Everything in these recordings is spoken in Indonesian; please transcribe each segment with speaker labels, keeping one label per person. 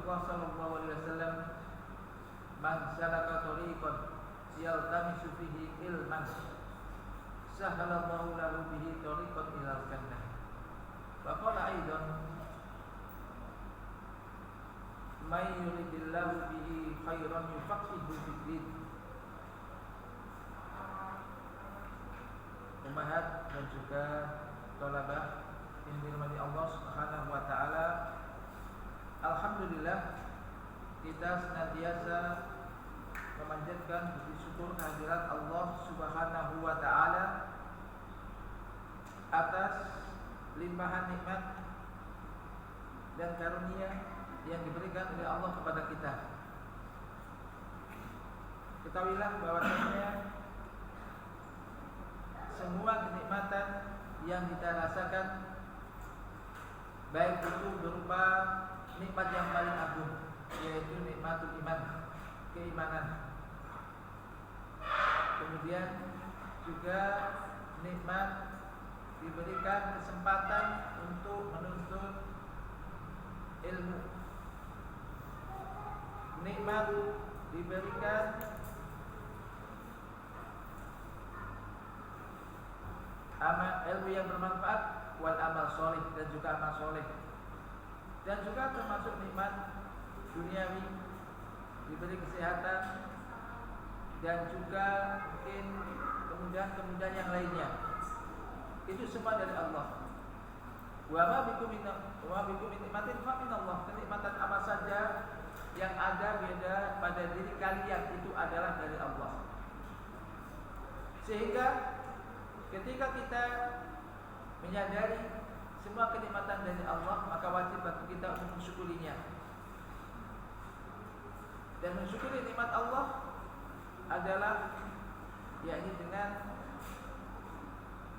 Speaker 1: Rasulullah sallallahu alaihi wasallam, "Man salaka tariqan yaltamisu fihi ilman, sahalallahu lahu bihi tariqan ilal jannah." Wa qala aidan, "May yuridillahu bihi khairan yufaqihu fid-din." Ummahat dan juga thalabah yang dirahmati Allah Subhanahu wa taala, alhamdulillah kita senantiasa memanjatkan puji syukur kehadirat Allah Subhanahu wa taala atas limpahan nikmat dan karunia yang diberikan oleh Allah kepada kita. Ketahuilah bahwasanya semua kenikmatan yang kita rasakan, baik itu berupa nikmat yang paling agung, yaitu nikmatul iman, keimanan. Kemudian juga nikmat diberikan kesempatan untuk menuntut ilmu. Nikmat diberikan ilmu yang bermanfaat, wal amal soleh, dan juga amal soleh. Dan juga termasuk nikmat duniawi, diberi kesehatan, dan juga mungkin kemudahan-kemudahan yang lainnya. Itu semua dari Allah. Wa ma bikum min nikmatin fa min Allah. Kenikmatan apa saja yang ada beda pada diri kalian itu adalah dari Allah. Sehingga ketika kita menyadari semua kenikmatan dari Allah, maka wajib bagi kita untuk mensyukurinya. Dan mensyukuri nikmat Allah adalah yakni dengan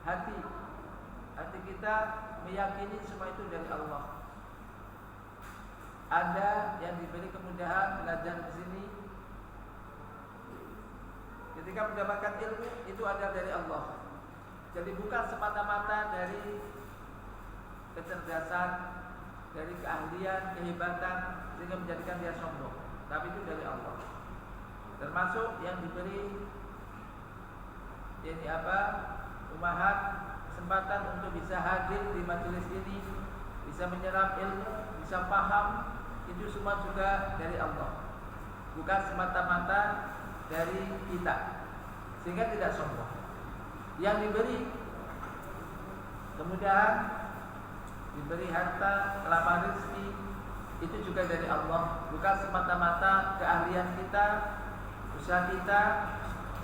Speaker 1: hati kita meyakini semua itu dari Allah. Ada yang diberi kemudahan belajar di sini, ketika mendapatkan ilmu itu ada dari Allah. Jadi bukan semata-mata dari kecerdasan, dari keahlian, kehebatan sehingga menjadikan dia sombong, tapi itu dari Allah. Termasuk yang diberi yakni umahat, kesempatan untuk bisa hadir di majelis ini, bisa menyerap ilmu, bisa paham, itu semua juga dari Allah, bukan semata-mata dari kita, sehingga tidak sombong. Yang diberi kemudahan, diberi harta, lapang rezeki, itu juga dari Allah, bukan semata-mata keahlian kita, usaha kita,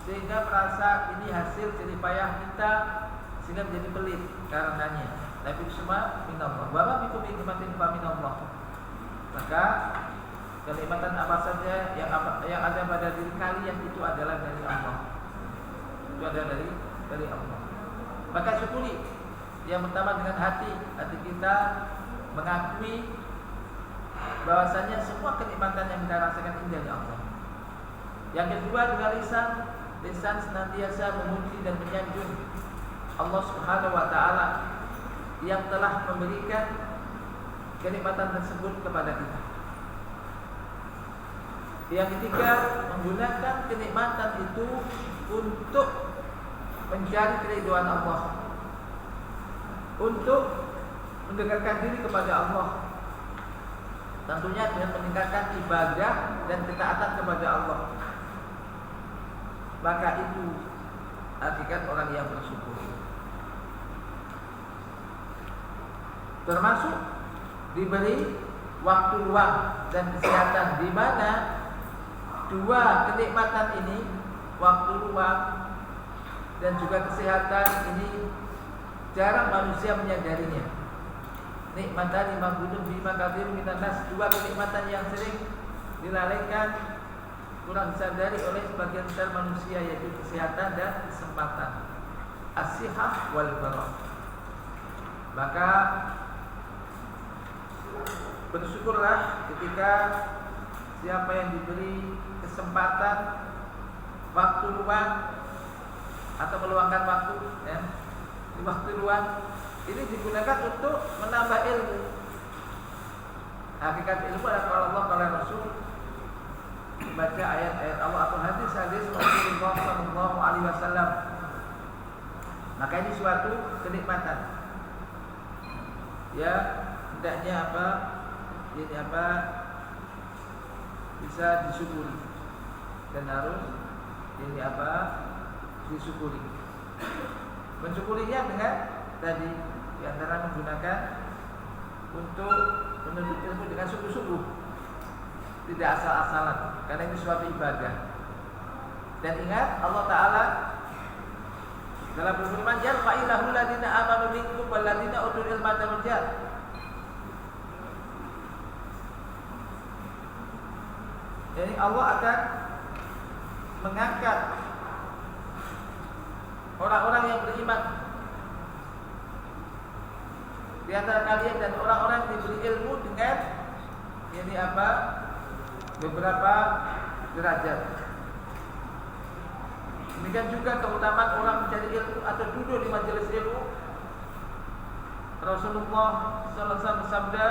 Speaker 1: sehingga merasa ini hasil jerih payah kita sehingga menjadi pelit karenanya. Tapi itu semua minallah. Wa ma bikum min nikmatin fa minallah. Maka kenikmatan apa saja yang ada pada diri kalian itu adalah dari Allah. Itu adalah dari Allah. Maka syukuri. Yang pertama dengan hati kita mengakui bahwasanya semua kenikmatan yang kita rasakan ini dari Allah. Yang kedua dengan lisan senantiasa memuji dan menyanjung Allah Subhanahu wa taala yang telah memberikan kenikmatan tersebut kepada kita. Yang ketiga, menggunakan kenikmatan itu untuk mencari keridhaan Allah, untuk mendekatkan diri kepada Allah, tentunya dengan meningkatkan ibadah dan ketaatan kepada Allah. Maka itu hakikat orang yang bersyukur. Termasuk diberi waktu luang dan kesehatan, di mana dua kenikmatan ini, waktu luang dan juga kesehatan ini, jarang manusia menyadarinya. Nikmatan mabudun bima katsirun minan nas, dua kenikmatan yang sering dilalaikan, kurang disadari oleh sebagian besar manusia, yaitu kesehatan dan kesempatan, as-sihah wal farah. Maka bersyukurlah ketika siapa yang diberi kesempatan waktu luang atau meluangkan waktu, ya, di waktu luang ini digunakan untuk menambah ilmu, Hakikat ilmu adalah kalau Allah kalau Rasul, membaca ayat-ayat Allah atau hadis-hadis Rasulullah Sallallahu Alaihi Wasallam. Maka ini suatu kenikmatan. Ya, hendaknya bisa disyukuri dan harus disyukuri. Mensyukurinya dengan tadi di antara menggunakan untuk menuntut ilmu dengan sungguh-sungguh, tidak asal-asalan, karena ini suatu ibadah. Dan ingat Allah Ta'ala dalam berfirman, yarfa'illahu ladina amanu minkum waladina utul ilma darajat. Jadi Allah akan mengangkat orang-orang yang beriman di antara kalian dan orang-orang yang diberi ilmu dengan beberapa derajat. Demikian juga keutamaan orang mencari ilmu atau duduk di majelis ilmu. Rasulullah sallallahu alaihi wasallam bersabda,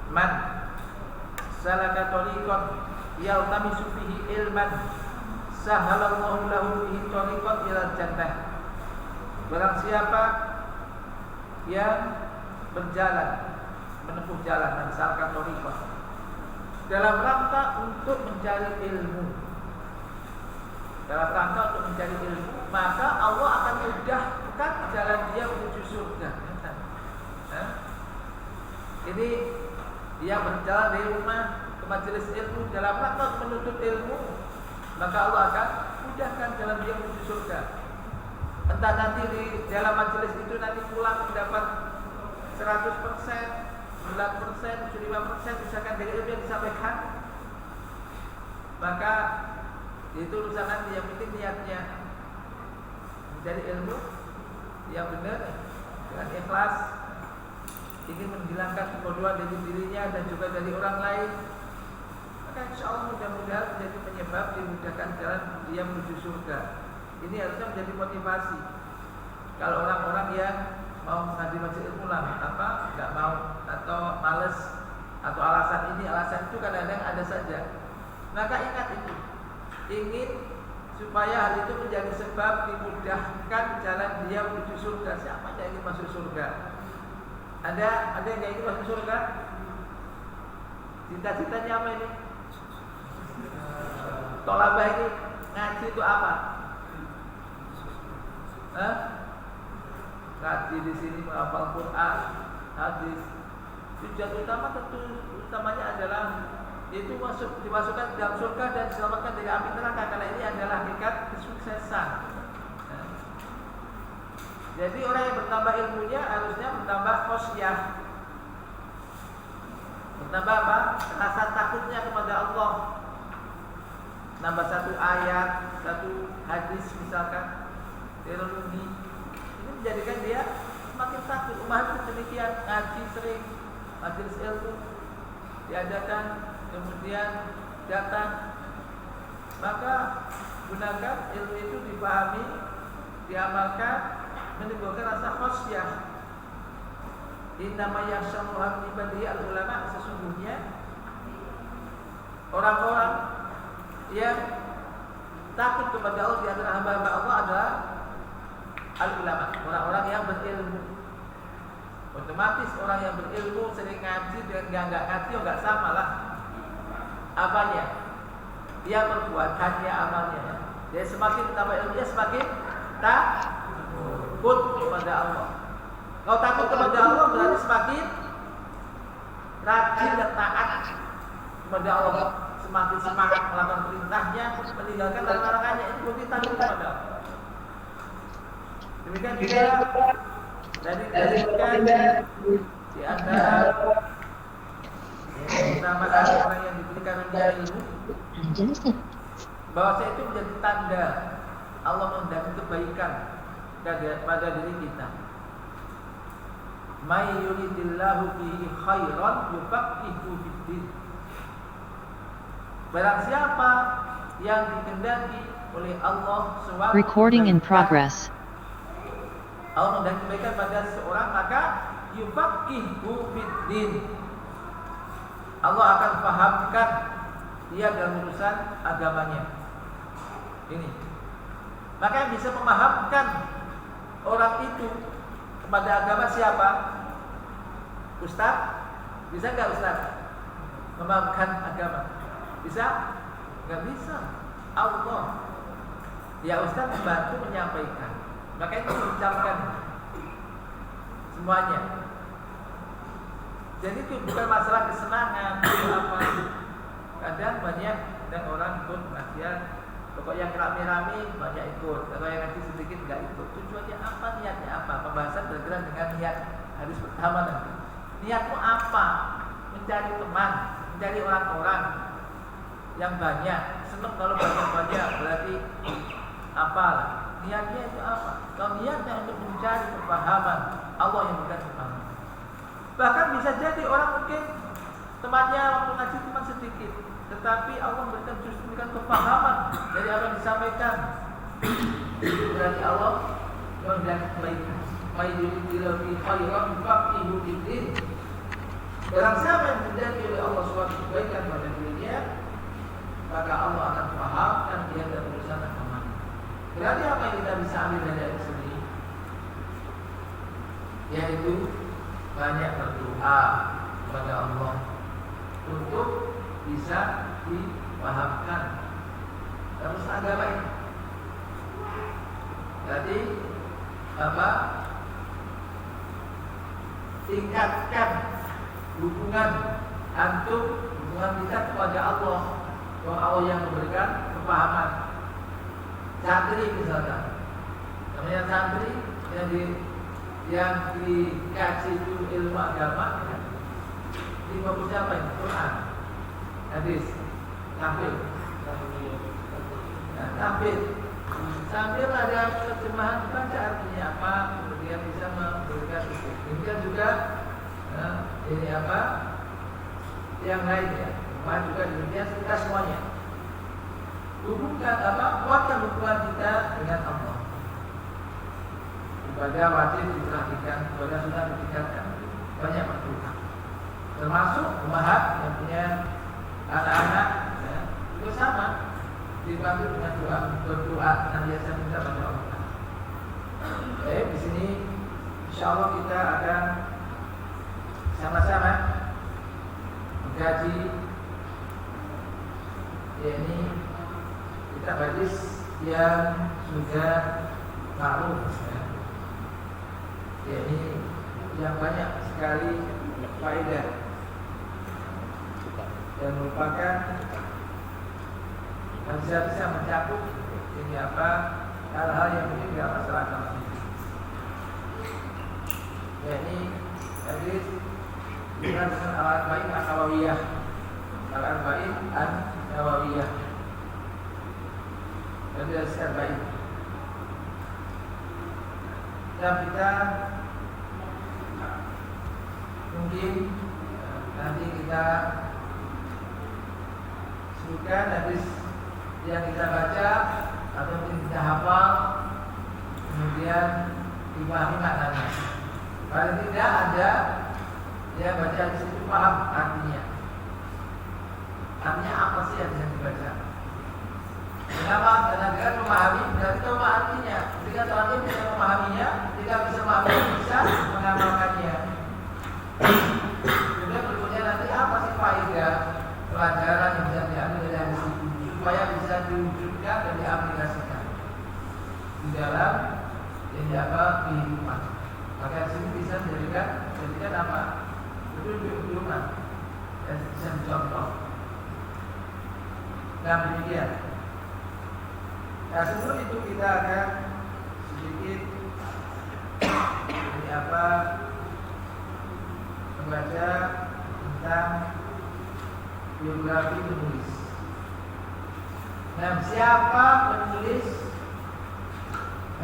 Speaker 1: "Man salaka tariqan yaltamisu fihi ilman, sahalallahu lahu bihi tariqan ilal jannah." Barang siapa yang berjalan, menempuh jalan, misalkan tariqan, dalam rangka untuk mencari ilmu, maka Allah akan mudahkan jalan dia menuju surga. Ini dia berjalan dari rumah ke majelis ilmu dalam rangka menuntut ilmu, maka Allah akan mudahkan jalan dia menuju surga. Entah nanti di dalam majelis itu nanti pulang mendapat 100%, 9%, 75% misalkan dari ilmu yang disampaikan, maka itu urusan nanti. Yang penting niatnya mencari ilmu yang benar dengan ikhlas, ingin menghilangkan kebodohan dari dirinya dan juga dari orang lain, maka insya Allah mudah-mudahan menjadi penyebab dimudahkan jalan dia menuju surga. Ini harusnya menjadi motivasi. Kalau orang-orang yang mau hadir majelis ilmu nggak mau atau males atau alasan ini alasan itu kadang-kadang ada saja, maka ingat itu, ingin supaya hal itu menjadi sebab dimudahkan jalan dia menuju surga. Siapa yang ingin masuk surga? Ada yang ingin masuk surga? Cita-citanya apa ini? Tolabah ini ngaji itu apa? Ngaji di sini menghafal Quran, hadis. Tujuan utama utamanya adalah itu dimasukkan dalam surga dan diselamatkan dari api neraka, karena ini adalah hakikat kesuksesan. Jadi orang yang bertambah ilmunya harusnya bertambah khosyah, bertambah apa? Rasa takutnya kepada Allah. Nambah satu ayat, satu hadis misalkan, teologi, ini menjadikan dia semakin takut. Umat itu demikian, ngaji sering, majelis ilmu diadakan, kemudian datang, maka gunakan ilmu itu dipahami, diamalkan, menimbulkan rasa khosyah. Innama yakhshallaha min ibadihi al-ulama. Sesungguhnya orang-orang yang takut kepada Allah di antara hamba-hamba Allah adalah al-ulama, orang-orang yang berilmu. Otomatis orang yang berilmu sering ngaji dengan nggak ngaji nggak sama lah apanya, dia perbuatannya, amalnya. Dia semakin tambah ilmunya semakin takut kepada Allah. Kalau takut kepada Allah berarti semakin rajin dan taat kepada Allah, semakin semangat melakukan perintahnya, meninggalkan larangannya. Itu bukti takut kepada Allah. Demikian juga dari di antara keutamaan orang yang diberi karunia ilmu, bahwa itu menjadi tanda Allah menghendaki kebaikan pada diri kita. May yuridillahu bihi khairan yufaqihu fiddin. Barang siapa yang dikehendaki oleh Allah suatu
Speaker 2: Recording in progress.
Speaker 1: Allah menghendaki kebaikan pada seorang, maka yufaqihu fid-din. Allah akan fahamkan dia dalam urusan agamanya. Ini. Maka yang bisa memahamkan orang itu kepada agama siapa? Ustaz? Bisa nggak Ustaz memahamkan agama? Bisa? Nggak bisa. Allah. Ya Ustaz membantu menyampaikan. Maka itu diucapkan semuanya. Jadi itu bukan masalah kesenangan apa. Kadang banyak dan orang ikut pengajian. Pokoknya yang rame-rame banyak ikut. Kalau yang ngaji sedikit nggak ikut. Tujuannya apa? Niatnya apa? Pembahasan bergerak dengan niat hadis pertama nanti. Niatmu apa? Mencari teman, mencari orang-orang yang banyak. Senang kalau banyak-banyak berarti apalah. Niatnya itu apa? Kalau niatnya untuk mencari kepahaman, Allah yang memberikan kepahaman. Bahkan bisa jadi orang mungkin temannya waktu ngaji cuma sedikit, tetapi Allah memberikan kepahaman dari apa yang disampaikan. Berarti Allah memberikan kebaikan. Mayyidillahu fi khairan yufaqihu fid-din. Barang siapa yang dijadikan oleh Allah suatu kebaikan pada dirinya, maka Allah akan fahamkan dia dalam urusan agama. Berarti apa yang kita bisa ambil dari ayat ini? Yaitu banyak berdoa kepada Allah untuk bisa dipahamkan terus agama ini. Jadi apa? Tingkatkan hubungan antum, hubungan kita kepada Allah. Bahwa Allah yang memberikan kepahaman. Santri misalkan, namanya santri yang dikasih itu ilmu agama, kan? Di fokus apa ini? Quran, hadis, tahfidz. Nah, tahfidz sambil ada terjemahan baca artinya apa, kemudian bisa memberikan itu. Demikian juga ini apa? Yang lainnya, juga demikian kita semuanya. Hubungkan apa? Kuatkan hubungan kita dengan Allah. Ibadah wajib diperhatikan, ibadah sunnah ditingkatkan. Banyak berdoa. Termasuk umahat yang punya anak-anak, ya, itu sama. Dibantu dengan doa, berdoa dan biasa minta pada Allah. Di sini, insya Allah kita akan sama-sama mengkaji, yakni kita hadis yang sudah maklum, yakni yang banyak sekali faedah dan merupakan bisa mencakup ini apa hal-hal yang mungkin dalam masyarakat, yakni hadis dengan al-arba'in an-nawawiyah, al-arba'in an-nawawiyah. Jadi secara baik. Dan kita mungkin nanti kita sebutkan hadis yang kita baca atau mungkin kita hafal, kemudian dipahami maknanya. Paling tidak ada dia baca di situ paham artinya. Artinya apa sih yang dibaca? Kenapa? Karena dia memahami, berarti tahu artinya. Ketika seorang bisa memahaminya, ketika bisa memahaminya, bisa mengamalkannya. Kemudian berikutnya nanti apa sih faedah pelajaran yang bisa diambil dari hadis itu supaya bisa diwujudkan dan diaplikasikan di dalam kehidupan. Maka di sini bisa menjadikan apa? Kehidupan dan bisa dicontoh. Nah demikian. Nah sebelum itu kita akan sedikit ini apa membaca tentang biografi penulis. Nah siapa penulis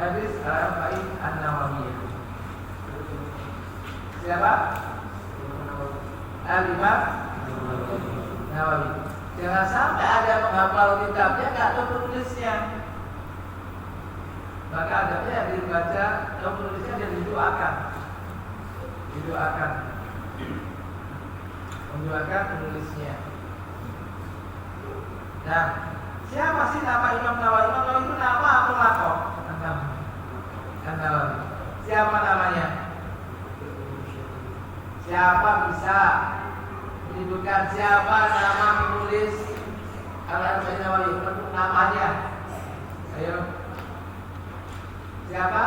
Speaker 1: hadis al-arba'in an-nawawiyah? Siapa? Al-Imam Nawawi. Jangan sampai ada menghafal kitabnya nggak tahu penulisnya. Maka adabnya dibaca, tahu penulisnya dia didoakan. didoakan, mendoakan penulisnya. Nah, siapa sih nama Imam Nawawi? Imam Nawawi itu nama atau lakon? Nawawi. Siapa namanya? Siapa bisa menyebutkan siapa nama penulis Al-Arba'in Nawawi? Untuk namanya. Ayo. Siapa?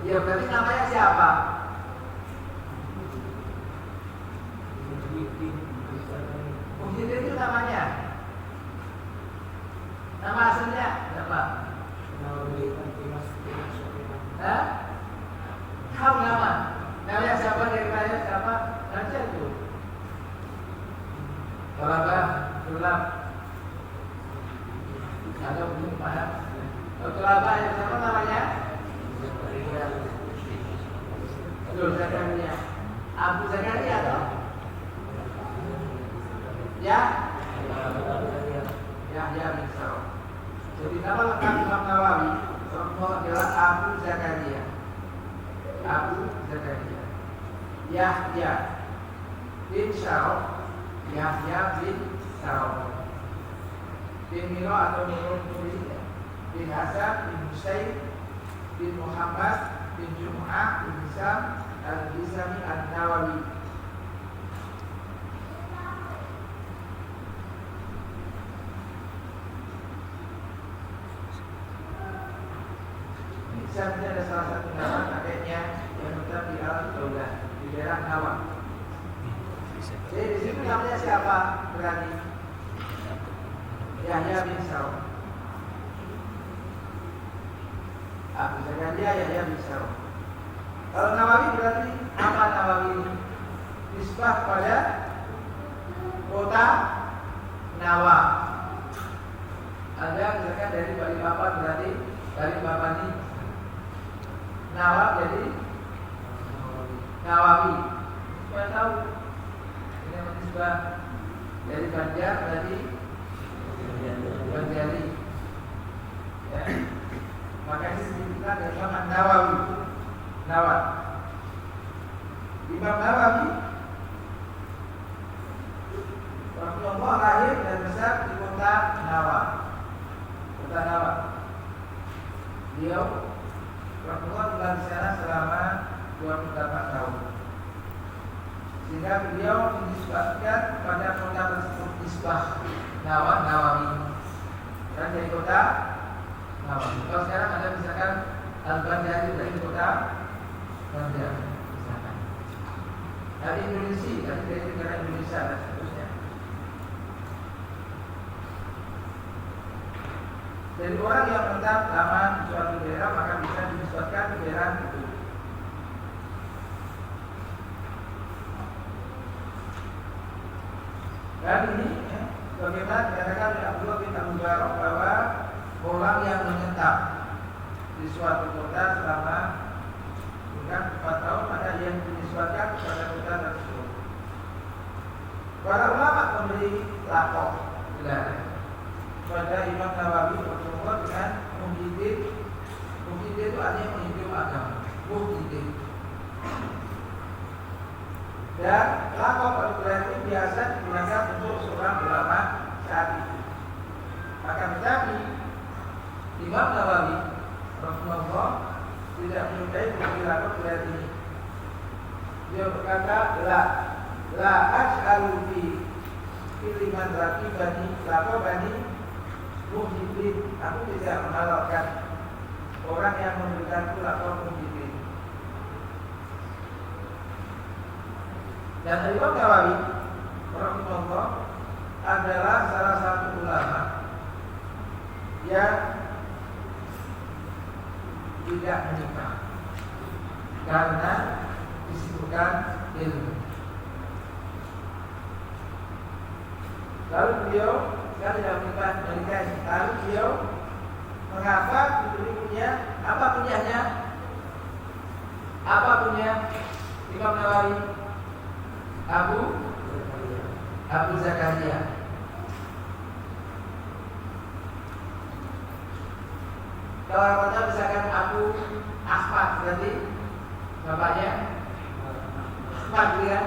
Speaker 1: Ya berarti namanya siapa? Muhyiddin itu namanya. Nama aslinya siapa? Hah? Tahu nama? Namanya siapa, dari mana siapa? Baca itu. Tolabah, tulab. Ada belum paham? Tolabah yang siapa namanya? Betul, Zakaria. Abu Zakaria atau? Ya? Ya bisa. Jadi nama lengkap Imam Nawawi adalah Abu Zakaria. Abu Zakaria. Yahya bin Syaraf. Yahya bin Syaraf. Bin Miro atau Miro bin Hasan bin Husain bin Muhammad bin Jum'ah bin Hisam al-Hisami al-Nawawi. Hisam ini ada salah satu nama kakeknya yang tetap di Al-Daulah di daerah Nawa. Jadi di situ namanya siapa? Berarti Yahya bin Syaraf. Abu Zakaria Yahya bin Syaraf. Kalau Nawawi berarti apa Nawawi ini? Nisbah pada kota Nawa. Ada misalkan dari Balikpapan berarti Balikpapan ini Nawa jadi Nawawi. Supaya tahu ini nisbah dari Banjar berarti Banjari. Ya. Maka ini disebutkan dari Imam Nawawi. Imam Nawawi Rasulullah lahir dan besar di kota Nawa. Beliau Rasulullah tinggal di sana selama 28 tahun. Sehingga beliau menisbatkan pada kota tersebut nisbah Nawawi. Dan dari kota Nawawi. Kalau sekarang ada misalkan Al-Banjari dari kota Banjar misalkan. Dari Indonesia, dari negara Indonesia dan seterusnya. Dari orang yang menetap lama di suatu daerah maka bisa dinisbatkan ke daerah itu. Dan ini bagaimana dikatakan oleh Abdullah bin Abu Barak bahwa orang yang menetap di suatu kota selama bukan 4 tahun maka yang dinisbatkan kepada kota tersebut. Para ulama memberi lapor gelar pada Imam Nawawi Rasulullah dengan Muhyiddin. Muhyiddin itu artinya menghidup agama. Muhyiddin. Dan lapor pada gelar ini biasa digunakan untuk seorang ulama saat itu. Maka tetapi Imam Nawawi Rasulullah tidak menyukai perilaku gelar ini. Dia berkata, la as'alu fi liman rakibani lakobani Muhyiddin. Aku tidak menghalalkan orang yang memberikanku lakon Muhyiddin. Dan Imam Nawawi Rasulullah adalah salah satu ulama yang tidak menikah karena disebutkan ilmu. Lalu beliau tidak menikah. Lalu beliau mengapa punya apa punyanya? Apa punya Imam Nawawi? Abu Zakaria. Kalau kata misalkan Abu Ahmad berarti bapaknya Ahmad ya.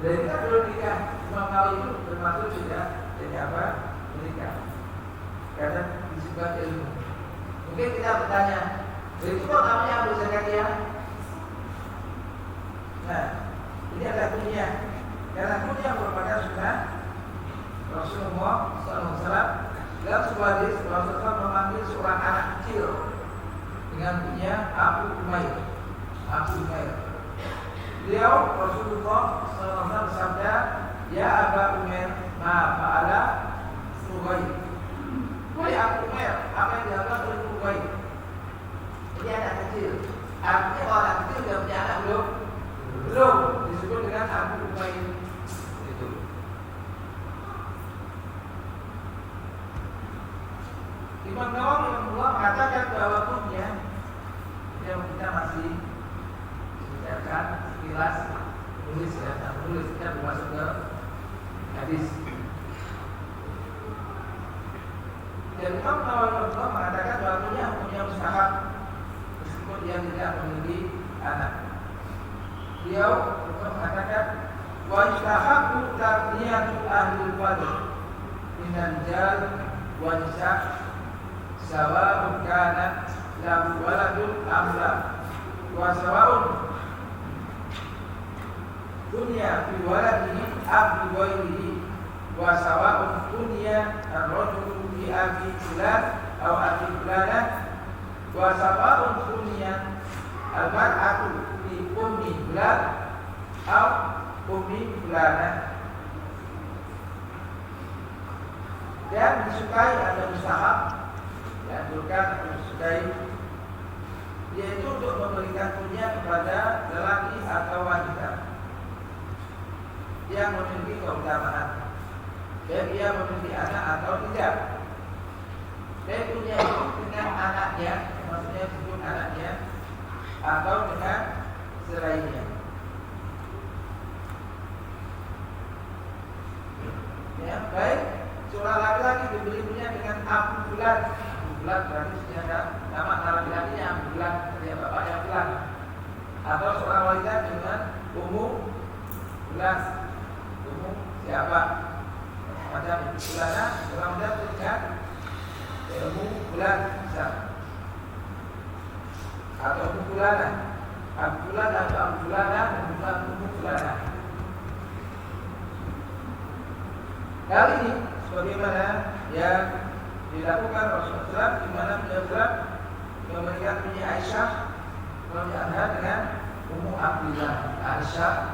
Speaker 1: Dan kita belum nikah. Imam Nawawi itu bermaksud tidak jadi apa? Menikah. Karena disebut ilmu. Mungkin kita bertanya, itu kok namanya Abu Zakaria? Nah, ini ada kunyah. Karena kunyah merupakan sunnah Rasulullah SAW. Dalam sebuah hadis Rasulullah memanggil seorang anak kecil dengan kunyah Abu Umair. Abu Umair. Beliau Rasulullah SAW bersabda, Ya Aba Umair, ma fa'ala Umair. Wahai Abu Umair, apa yang dilakukan oleh Umair? Ini anak kecil. Artinya kalau anak kecil sudah punya anak belum? Belum. Disebut dengan Abu Umair. Itu. Imam Nawawi mengatakan bahwa kunyah yang kita masih bicarakan sekilas tulis ya, tulis kita masuk ke hadis. Dan Imam Nawawi mengatakan bahwa kunyah punya mustahab meskipun dia tidak memiliki anak. Beliau mengatakan wa istahabu tarbiyatul ahli fadl minal rijal wa nisa sawa'un kana lahu waladun am la wa sawa'un dunya bi waladihi am bi ghairihi wa sawa'un dunya ar-rajulu bi abi fulan aw abi fulana wa sawa'un dunya al-mar'atu bi ummi fulan aw ummi fulana. Dan disukai ada mustahab, dianjurkan atau disukai, yaitu untuk memberikan kunyah kepada lelaki atau wanita yang memiliki keutamaan, baik ia memiliki anak atau tidak. Baik kunyah itu dengan anaknya, maksudnya sebut anaknya, atau dengan selainnya. Ya, baik seorang laki-laki diberi kunyah dengan Abu Fulan. Abu Fulan berarti sudah ada nama laki-lakinya Abu Fulan, dia bapaknya Fulan. Atau seorang wanita dengan Ummu Fulan, Ummu siapa? Macam Fulana, seorang wanita dengan Ummu Fulan siapa? Atau Ummu Fulana, Abu Fulan atau Abu Fulana, Ummu Fulana. Kali ini sebagaimana yang dilakukan Rasulullah SAW, di mana beliau memberikan kunyah Aisyah radhiyallahu dengan Ummu Abdillah. Aisyah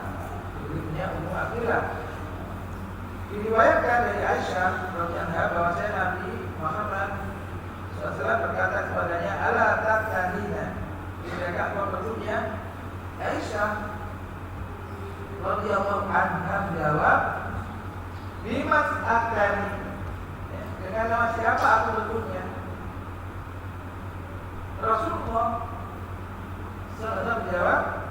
Speaker 1: diberinya Ummu Abdillah. Diriwayatkan dari Aisyah radhiyallahu bahwasanya Nabi Muhammad SAW berkata kepadanya, "Ala taqtanina?" Tidakkah kau berkunyah? Aisyah radhiyallahu anha menjawab, Bimas Akani, dengan nama siapa aku berkunyah? Rasulullah SAW menjawab,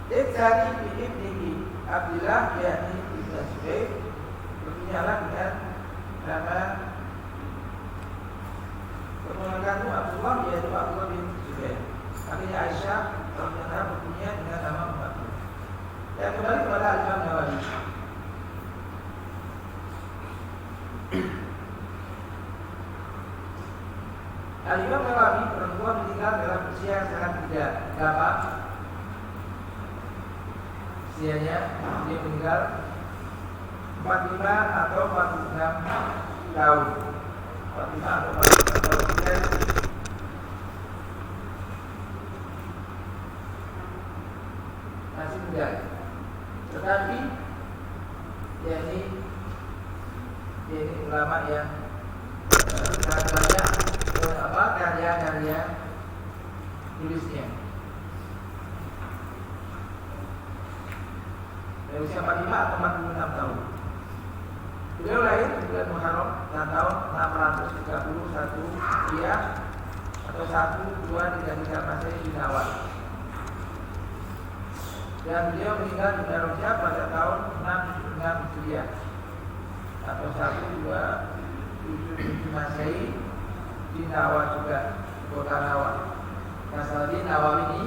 Speaker 1: Iqtani bi ibnihi Abdillah yakni ibn Zubair, berkunyahlah dengan nama keponakanmu Abdullah yaitu Abdullah bin Zubair. Akhirnya Aisyah radhiyallahu berkunyah dengan nama Abdullah. Dan kembali kepada Imam Nawawi. Al-Imam Nawawi perempuan meninggal dalam usia yang sangat tidak lama. Usianya dia meninggal 45 atau 46 tahun. 45 atau 46 tahun masih muda. Tetapi dia ini ulama yang sangat banyak karya-karya tulisnya. Dari usia 45 atau 46 tahun. Beliau lahir di bulan Muharram tahun 631 Hijriah atau 1233 Masehi di Nawal. Dan beliau meninggal di bulan Rajab pada tahun 676 Hijriah atau 1277 Masehi di Nawa juga, kota Nawa. Nasrani Nawawi ini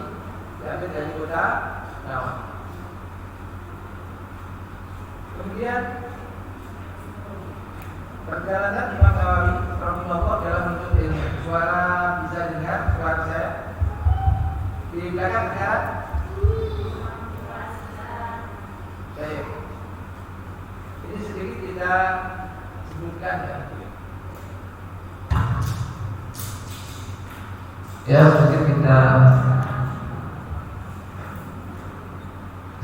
Speaker 1: diambil dari kota Nawa. Kemudian perjalanan Imam Nawawi rahimahullah dalam menuntut ilmu. Suara bisa dengar suara saya di belakang dengar? Baik. Ini sedikit kita sebutkan ya. Ya, sedikit kita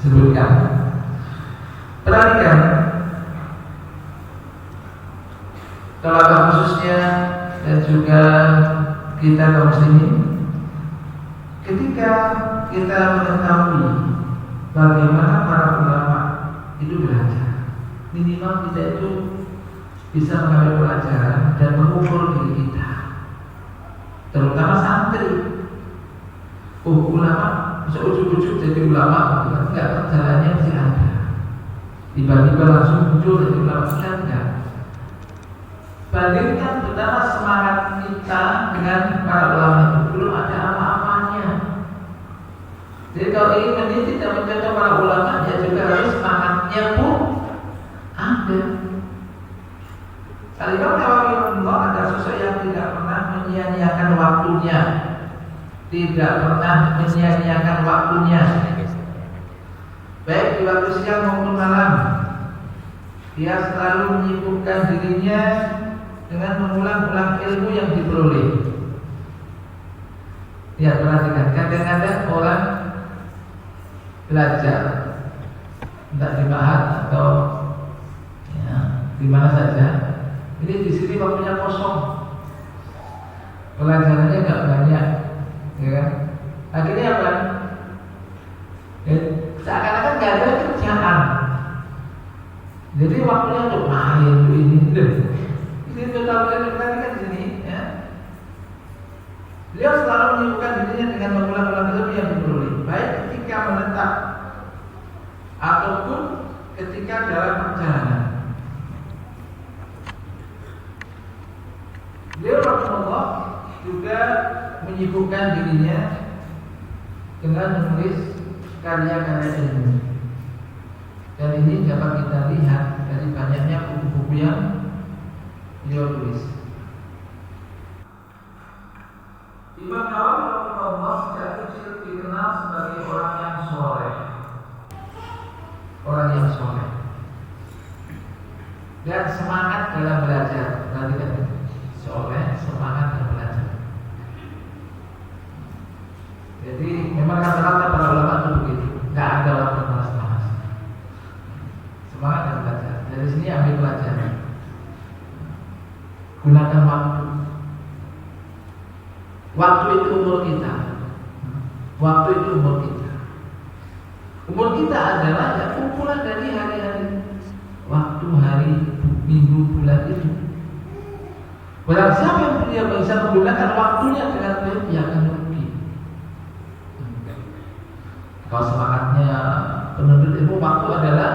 Speaker 1: sebutkan. Perhatikan, kalau khususnya dan juga kita kaum muslimin, ketika kita mengetahui bagaimana para ulama itu belajar, minimal kita itu bisa mengambil pelajaran dan mengukur diri kita, terutama santri. Ulama bisa ujuk-ujuk jadi ulama, enggak, perjalanannya masih ada. Tiba-tiba langsung muncul jadi ulama, enggak. Bandingkan betapa semangat kita dengan para ulama itu, belum ada apa-apanya. Jadi kalau ingin mendidik dan mencontoh para ulama, ya juga harus semangatnya pun ada. Al-Imam Nawawi rahimahullah ada sosok yang tidak pernah menyia-nyiakan waktunya, tidak pernah menyia-nyiakan waktunya, baik di waktu siang maupun malam. Dia selalu menyibukkan dirinya dengan mengulang-ulang ilmu yang diperoleh. Ya, perhatikan, kadang-kadang orang belajar entah di ma'had atau ya, di mana saja. Ini di sini waktunya kosong, pelajarannya nggak banyak, ya kan? Akhirnya apa? Ya, seakan-akan nggak ada kerjaan. Jadi waktunya untuk main ini total perhatikan di sini. Ya. Beliau selalu menyibukkan dirinya dengan mengulang-ulang ilmu yang diperoleh, baik ketika menetap ataupun ketika dalam perjalanan. Beliau rahimahullah juga menyibukkan dirinya dengan menulis karya-karya ilmu. Dan ini dapat kita lihat dari banyaknya buku-buku yang beliau tulis. Imam Nawawi rahimahullah sejak kecil dikenal sebagai orang yang soleh, orang yang soleh dan semangat dalam belajar. Perhatikan, soleh, semangat dalam belajar. Jadi memang rata-rata para ulama itu begitu, nggak ada orang bermalas-malas, semangat dalam belajar. Dari sini ambil pelajaran. Gunakan waktu. Waktu itu umur kita. Waktu itu umur kita. Umur kita adalah ya kumpulan dari hari-hari, waktu, hari, minggu, bulan itu. Barang siapa yang bisa menggunakan waktunya dengan baik, dia akan rugi. Kalau semangatnya penuntut ilmu, waktu adalah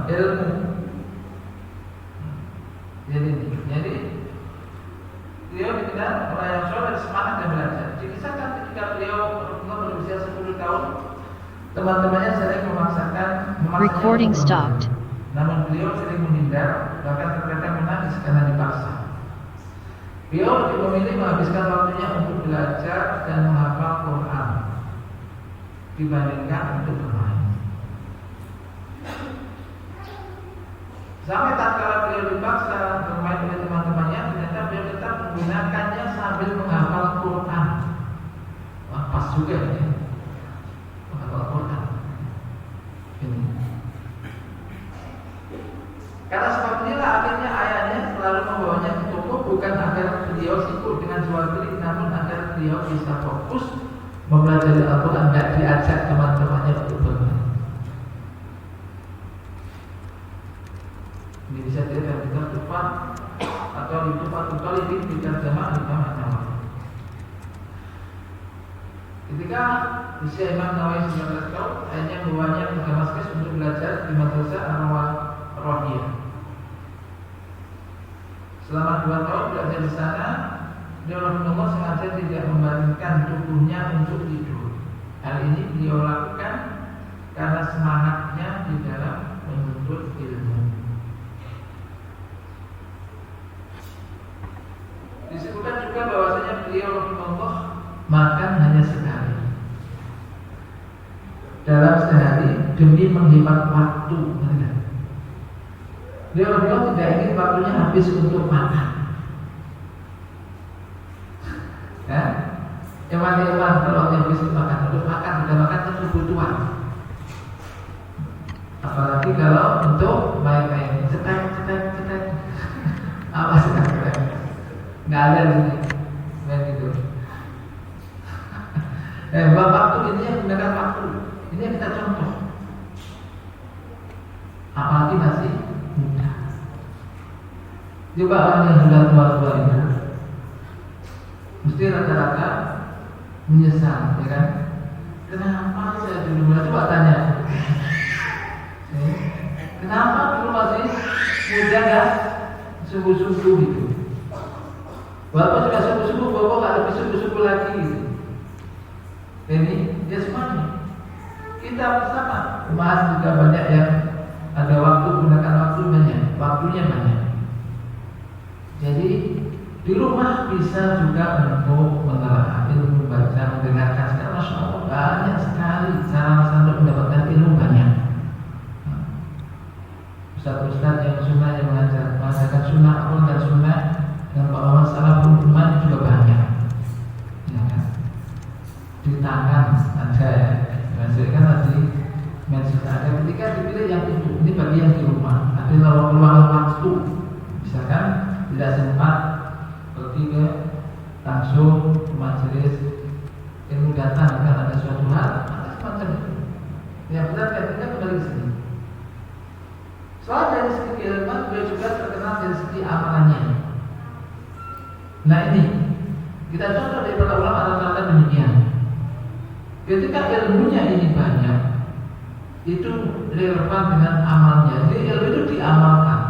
Speaker 1: ilmu. Jadi beliau dikenal orang yang soleh dan semangat dan belajar. Dikisahkan ketika beliau berusia 10 tahun, teman-temannya sering memaksakan
Speaker 2: Recording stopped.
Speaker 1: Namun beliau sering menghindar, bahkan terkadang menangis karena dipaksa. Beliau lebih memilih menghabiskan waktunya untuk belajar dan menghafal Quran dibandingkan untuk bermain. Sampai tatkala beliau dipaksa bermain oleh teman-temannya, ternyata beliau tetap menggunakannya sambil menghafal Quran. Wah, pas juga ya, menghafal Quran. Ini. Karena sebab inilah akhirnya ayahnya selalu membawanya ke toko, bukan agar beliau sibuk dengan jual beli, namun agar beliau bisa fokus mempelajari Al-Quran, tidak diajak teman-temannya untuk bermain. Ini bisa dilihat di depan atau di depan utolibin di terjemah Imam Nawawi. Ketika usia Imam Nawawi 19 tahun, ayahnya membawanya ke Damaskus untuk belajar di Madrasah Ar-Rawiyah. Selama 2 tahun belajar di sana, beliau Rasulullah sengaja tidak membaringkan tubuhnya untuk tidur. Hal ini beliau lakukan karena semangatnya di dalam menuntut ilmu. Disebutkan juga bahwasanya beliau Rasulullah makan hanya sekali dalam sehari demi menghemat waktu. Beliau tidak ingin waktunya habis untuk makan. Ya, hewan-hewan kalau habis makan untuk makan sudah makan kan kebutuhan. Apalagi kalau untuk main-main, cetek, apa cetek, nggak ada di sini, main gitu. Waktu ini yang gunakan waktu, ini yang kita contoh. Apalagi masih muda. Coba orang yang sudah tua-tua itu mesti rata-rata menyesal, ya kan? Kenapa saya dulu muda? Coba tanya. Kenapa dulu masih muda kan? Sungguh-sungguh gitu. Bapak sudah sungguh-sungguh, bapak nggak lebih sungguh-sungguh lagi gitu. Ini ya semuanya. Kita bersama. Emas juga banyak yang ada waktu, gunakan waktunya banyak. Jadi di rumah bisa juga untuk menelaah ilmu, baca, mendengarkan. Sekarang Masya Allah banyak sekali cara untuk mendapatkan ilmu banyak. Ustaz-ustaz yang sunnah yang mengajarkan sunnah Allah dan sunnah dan pemahaman salafun ummah juga banyak. Ya kan? Di tangan ada ya. Maksudnya kan tadi medsos ada ketika dipilih yang ini bagi yang di rumah. Ada luang waktu, misalkan tidak sempat pergi ke langsung ke majelis ilmu datang kan ada suatu hal, ada semacam itu. Yang benar ketika kembali ke sini. Soal dari segi keilmuan beliau juga terkenal dari segi amalannya. Nah ini kita contoh dari para ulama rata-rata demikian. Ketika ilmunya ini banyak, itu relevan dengan amalnya. Jadi ilmu itu diamalkan.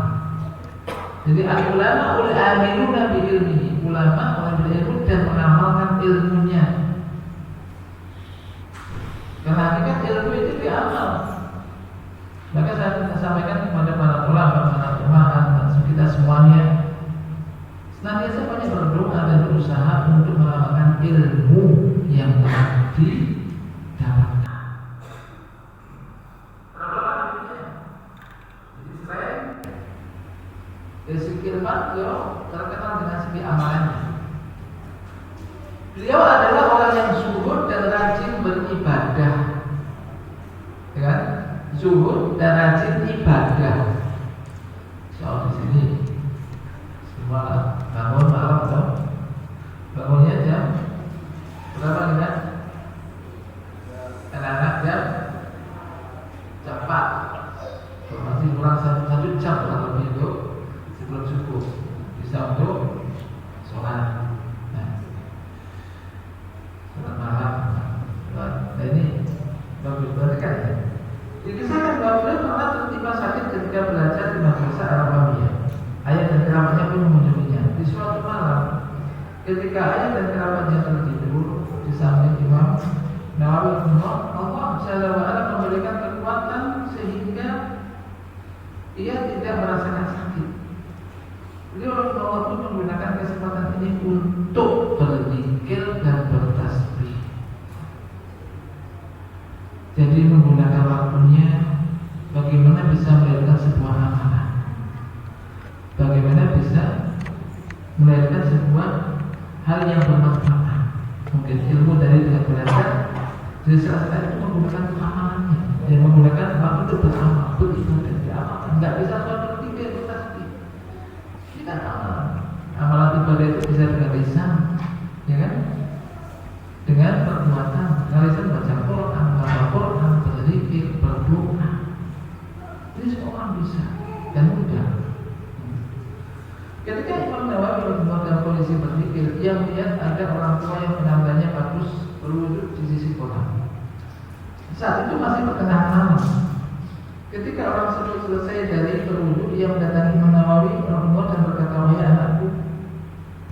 Speaker 1: Jadi ulama oleh amiluna bi ilmihi, ulama oleh berilmu dan mengamalkan ilmunya. Karena kan ilmu itu diamal. Maka saya sampaikan kepada para ulama, para ulama kita semuanya, senantiasa banyak berdoa dan berusaha untuk mengamalkan ilmu yang telah didapatkan. Dari segi ilmu beliau terkenal dengan segi amalannya. Beliau adalah orang yang zuhud dan rajin beribadah, ya kan? Zuhud dan rajin ibadah. Soal di sini semua bangun malam dong. Bangunnya jam berapa nih kan? Anak-anak jam 4. Masih kurang 1 jam atau lebih itu sebelum subuh bisa untuk sholat. Sholat malam. Nah ini bagus banget kan ya. Dikisahkan bahwa beliau pernah tertimpa sakit ketika belajar di madrasah Arabiyah. Ayah dan kerabatnya pun mengunjunginya. Di suatu malam, ketika ayah dan kerabatnya tertidur di samping Imam Nawawi Allah Jalla wa Ala memberikan kekuatan sehingga ia tidak merasakan sakit. Beliau Allah pun menggunakan kesempatan ini untuk berzikir dan bertasbih. Jadi menggunakan waktunya bagaimana bisa melahirkan sebuah amalan, bagaimana bisa melahirkan sebuah hal yang bermanfaat. Mungkin ilmu dari dengan belajar. Jadi saat itu menggunakan amalannya, dan menggunakan waktu untuk beramal, beribadah, diamalkan. Tidak bisa suatu berpikir bertasbih. Ini kan amalan. Amalan ibadah itu bisa dengan lisan, ya kan? Dengan perbuatan. Lisan baca Quran, berzikir, berdoa. Ini semua orang bisa dan mudah. Ketika Imam Nawawi dalam kondisi berzikir, dia melihat ada orang tua yang penampilannya bagus berwudhu di sisi kolam. Saat itu masih pertengahan malam. Ketika orang tersebut selesai dari berwudu, ia mendatangi Imam Nawawi rahimahullah dan berkata, "Wahai anakku,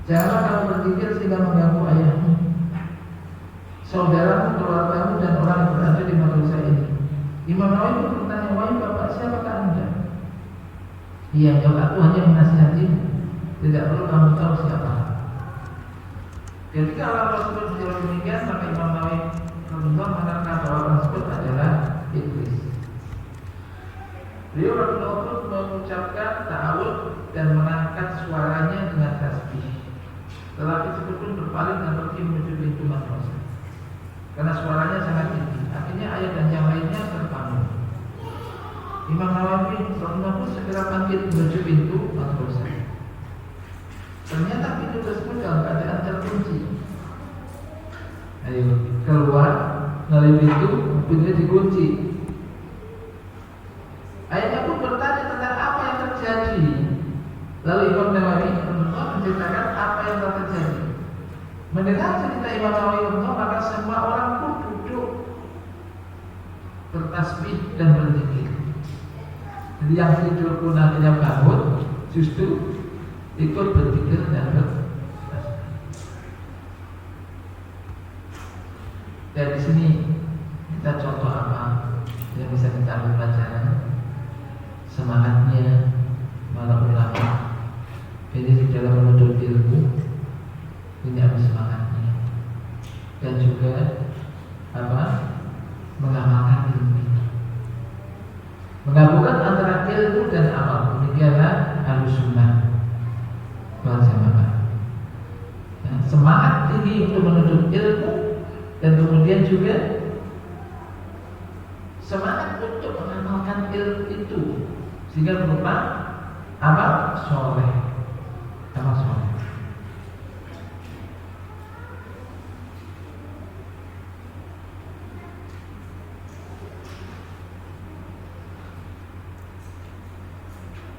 Speaker 1: janganlah kamu berzikir sehingga mengganggu ayahmu, saudaramu, keluargamu, dan orang yang berada di madrasah ini." Imam Nawawi pun bertanya, "Wahai bapak, siapakah anda?" Ia jawab, "Aku hanya menasihatimu, tidak perlu kamu tahu siapa." Ketika orang tersebut menjawab demikian, maka Imam Nawawi rahimahullah menerangkan bahwa orang tersebut adalah iblis. Beliau rahimahullah mengucapkan ta'awud dan mengangkat suaranya dengan tasbih. Tetapi tersebut pun berpaling dan pergi menuju pintu madrasah karena suaranya sangat tinggi. Akhirnya ayah dan yang lainnya terbangun. Imam Nawawi rahimahullah segera bangkit menuju pintu madrasah. Ternyata pintu tersebut dalam keadaan terkunci. Ayo keluar melalui pintunya dikunci. Ayahnya pun bertanya tentang apa yang terjadi. Lalu Imam Nawawi menceritakan apa yang telah terjadi. Mendengar cerita Imam Nawawi, maka semua orang pun duduk bertasbih dan berzikir. Jadi yang tidur pun akhirnya bangun, justru ikut berzikir dan bertasbih. Dari sini kita contoh apa yang bisa kita ambil pelajaran? Semangatnya para ulama ini di dalam menuntut ilmu, ini ada semangatnya, dan juga mengamalkan ilmu itu, menggabungkan antara ilmu dan amal. Demikianlah Ahlussunnah wal Jamaah. Semangat tinggi untuk menuntut ilmu, dan kemudian juga semangat untuk mengamalkan ilmu itu sehingga berupa amal soleh. Amal soleh.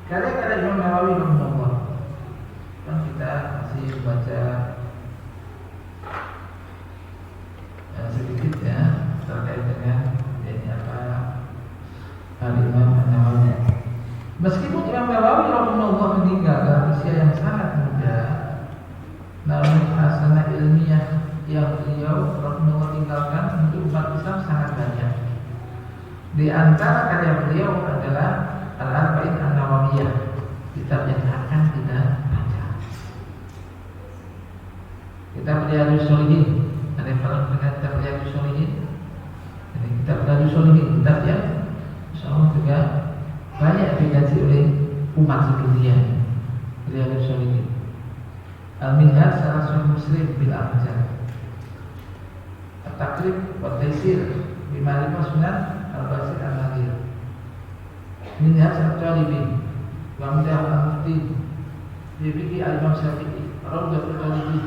Speaker 1: Karya-karya Imam Nawawi rahimahullah, kan kita masih baca sedikit ya terkait dengan ini Al-Imam Nawawi. Meskipun Imam Nawawi rahimahullah meninggal dalam usia yang sangat muda, namun hasanah ilmiah yang beliau rahimahullah tinggalkan untuk umat Islam sangat banyak. Di antara karya beliau adalah Al-Arba'in An-Nawawiyah, kitab yang akan kita baca. Kitab Riyadhus Shalihin, ada yang pernah mendengar kitab Riyadhus Shalihin? Ini kitab Riyadhus Shalihin, kitab yang insyaallah juga banyak dikaji oleh umat sedunia. Riyadhus Shalihin, Al-Minhaj Syarah Sahih Muslim bil Ahzab, At-Taqrib wa Taysir bi Ma'rifah Sunan Al-Basir Al-Nadir, Minhaj At-Talibin wa Midah Al-Mufti bi Fiqh Al-Imam Syafi'i, Rawdatul Talibin.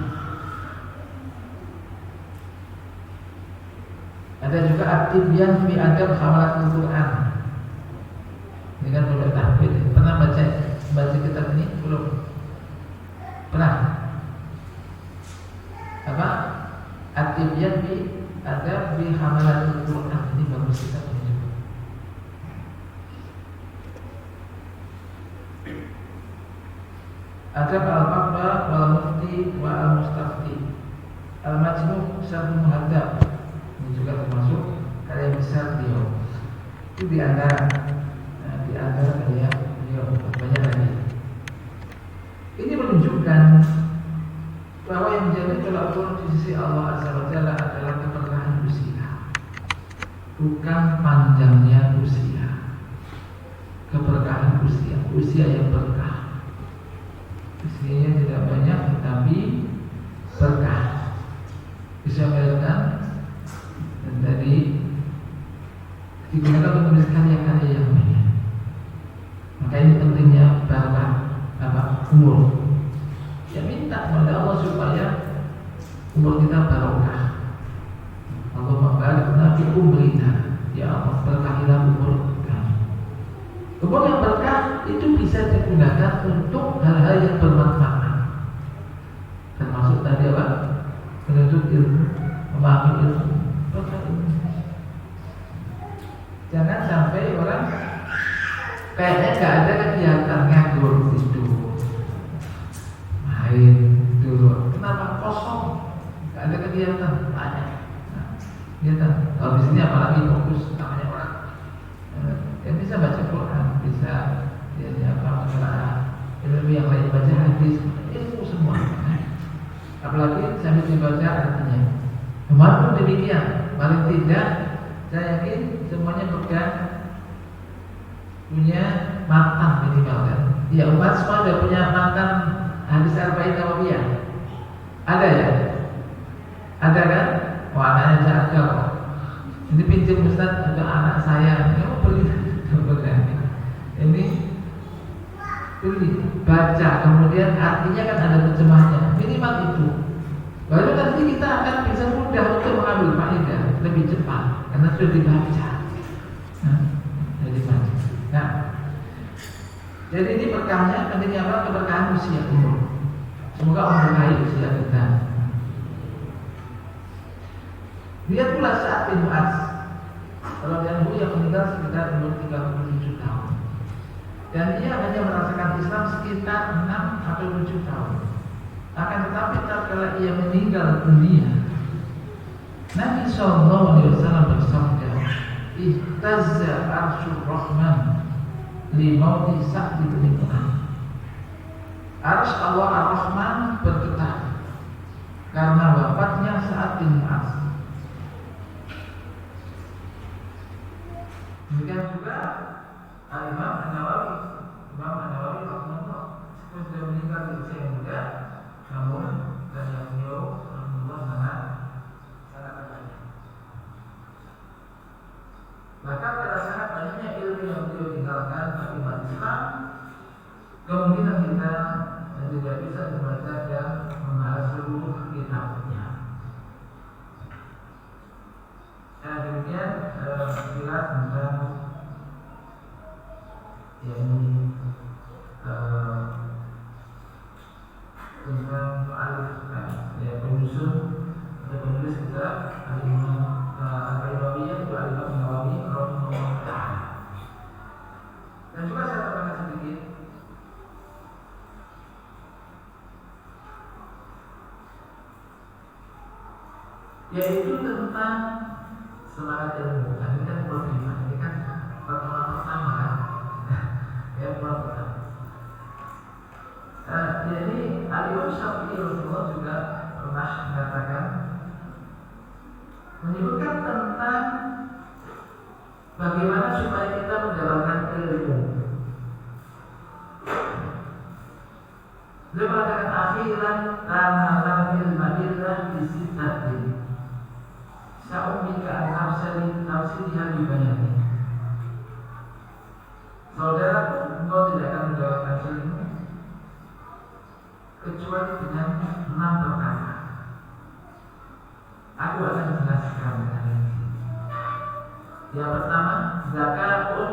Speaker 1: Ada juga At-Tibyan fi Adab Hamalatul Quran. Ini kan boleh tahfidz. Pernah baca kitab ini? Belum? Pernah? Apa? At-Tibyan fi Adab bi Hamalatul Quran. Ini bagus kitab ini juga. Adab Al-Fatwa wal Mufti wa Al-Mustafti, Al-Majmu' Syarh Muhadzab. Ini juga termasuk karya besar beliau. Itu di antara karya beliau, banyak lagi. Ini menunjukkan bahwa yang menjadi tolak ukur di sisi Allah Azza wa Jalla adalah keberkahan usia, bukan panjangnya usia. Keberkahan usia yang berkah. Usianya tidak banyak tetapi berkah. Bisa melahirkan dan dari digunakan untuk menulis karya-karya yang banyak. Maka ini pentingnya barokah umur. Ya minta kepada Allah supaya umur kita barokah. Allahumma barik lana fi umrina, ya Allah berkahilah umur kami. Umur yang berkah itu bisa digunakan untuk hal-hal yang bermanfaat. Termasuk tadi apa? Menuntut ilmu, memahami ilmu. Jangan sampai orang
Speaker 3: kayaknya nggak ada kegiatan nganggur tidur, main dulu. Kenapa kosong? Nggak ada kegiatan banyak. Kegiatan. Kalau di sini apalagi fokus namanya orang yang bisa baca Quran, bisa ilmu yang lain, baca hadis, ilmu semua. Apalagi sambil dibaca artinya. Kemarin pun demikian. Paling tidak saya yakin semuanya punya mantan minimal kan. Ya umat semua sudah punya mantan hadis arba'in nawawiyah. Ada ya? Ada kan? Wah, anaknya jaga kok. Ini pinjam Ustaz untuk anak saya. Kamu beli? Ini beli, baca, kemudian artinya kan ada terjemahnya. Minimal itu. Baru nanti kita akan bisa mudah untuk mengambil faedah lebih cepat karena sudah dibaca. Sudah dibaca. Nah, jadi ini berkahnya, pentingnya apa? Keberkahan usia umur. Semoga Allah berkahi usia kita. Lihat pula Sa'ad bin Mu'adz radhiyallahu anhu yang meninggal sekitar umur 37 tahun. Dan dia hanya merasakan Islam sekitar 6 atau 7 tahun. Akan tetapi tatkala ia meninggal dunia, Nabi SAW bersabda, "Ihtazza arsyur Rahman li mauti Sa'd bin Mu'adz." Arsy Allah Ar-Rahman bergetar karena wafatnya Sa'ad bin Mu'adz. Demikian juga Imam An-Nawawi rahimahullah sudah meninggal di usia yang muda, namun dan yang beliau rahimahullah sangat banyak. Bahkan karena sangat banyaknya ilmu yang beliau tinggalkan bagi umat Islam, kemungkinan kita tidak bisa membaca dan membahas seluruh kitabnya. Demikian jelas tentang yakni tentang mu'allif penyusun atau penulis kitab Al-Imam Al-Nawawi yaitu Al-Imam Nawawi rahimahullah ta'ala. Dan juga saya tambahkan sedikit, yaitu tentang semangat ilmu. Ini kan problema, ini kan pertemuan pertama kan? Ya, pertemuan pertama. Jadi Al-Imam Syafi'i rahimahullah juga pernah mengatakan, menyebutkan tentang bagaimana supaya kita menjalankan ilmu. Beliau mengatakan akhiran tanalam ilma illah bisittatin sa'ummika an-nafsiha bibayani. Saudaraku, engkau tidak akan menjalankan ilmu kecuali dengan 6 perkara. Aku akan jelaskan dengan ini. Yang pertama, zakatun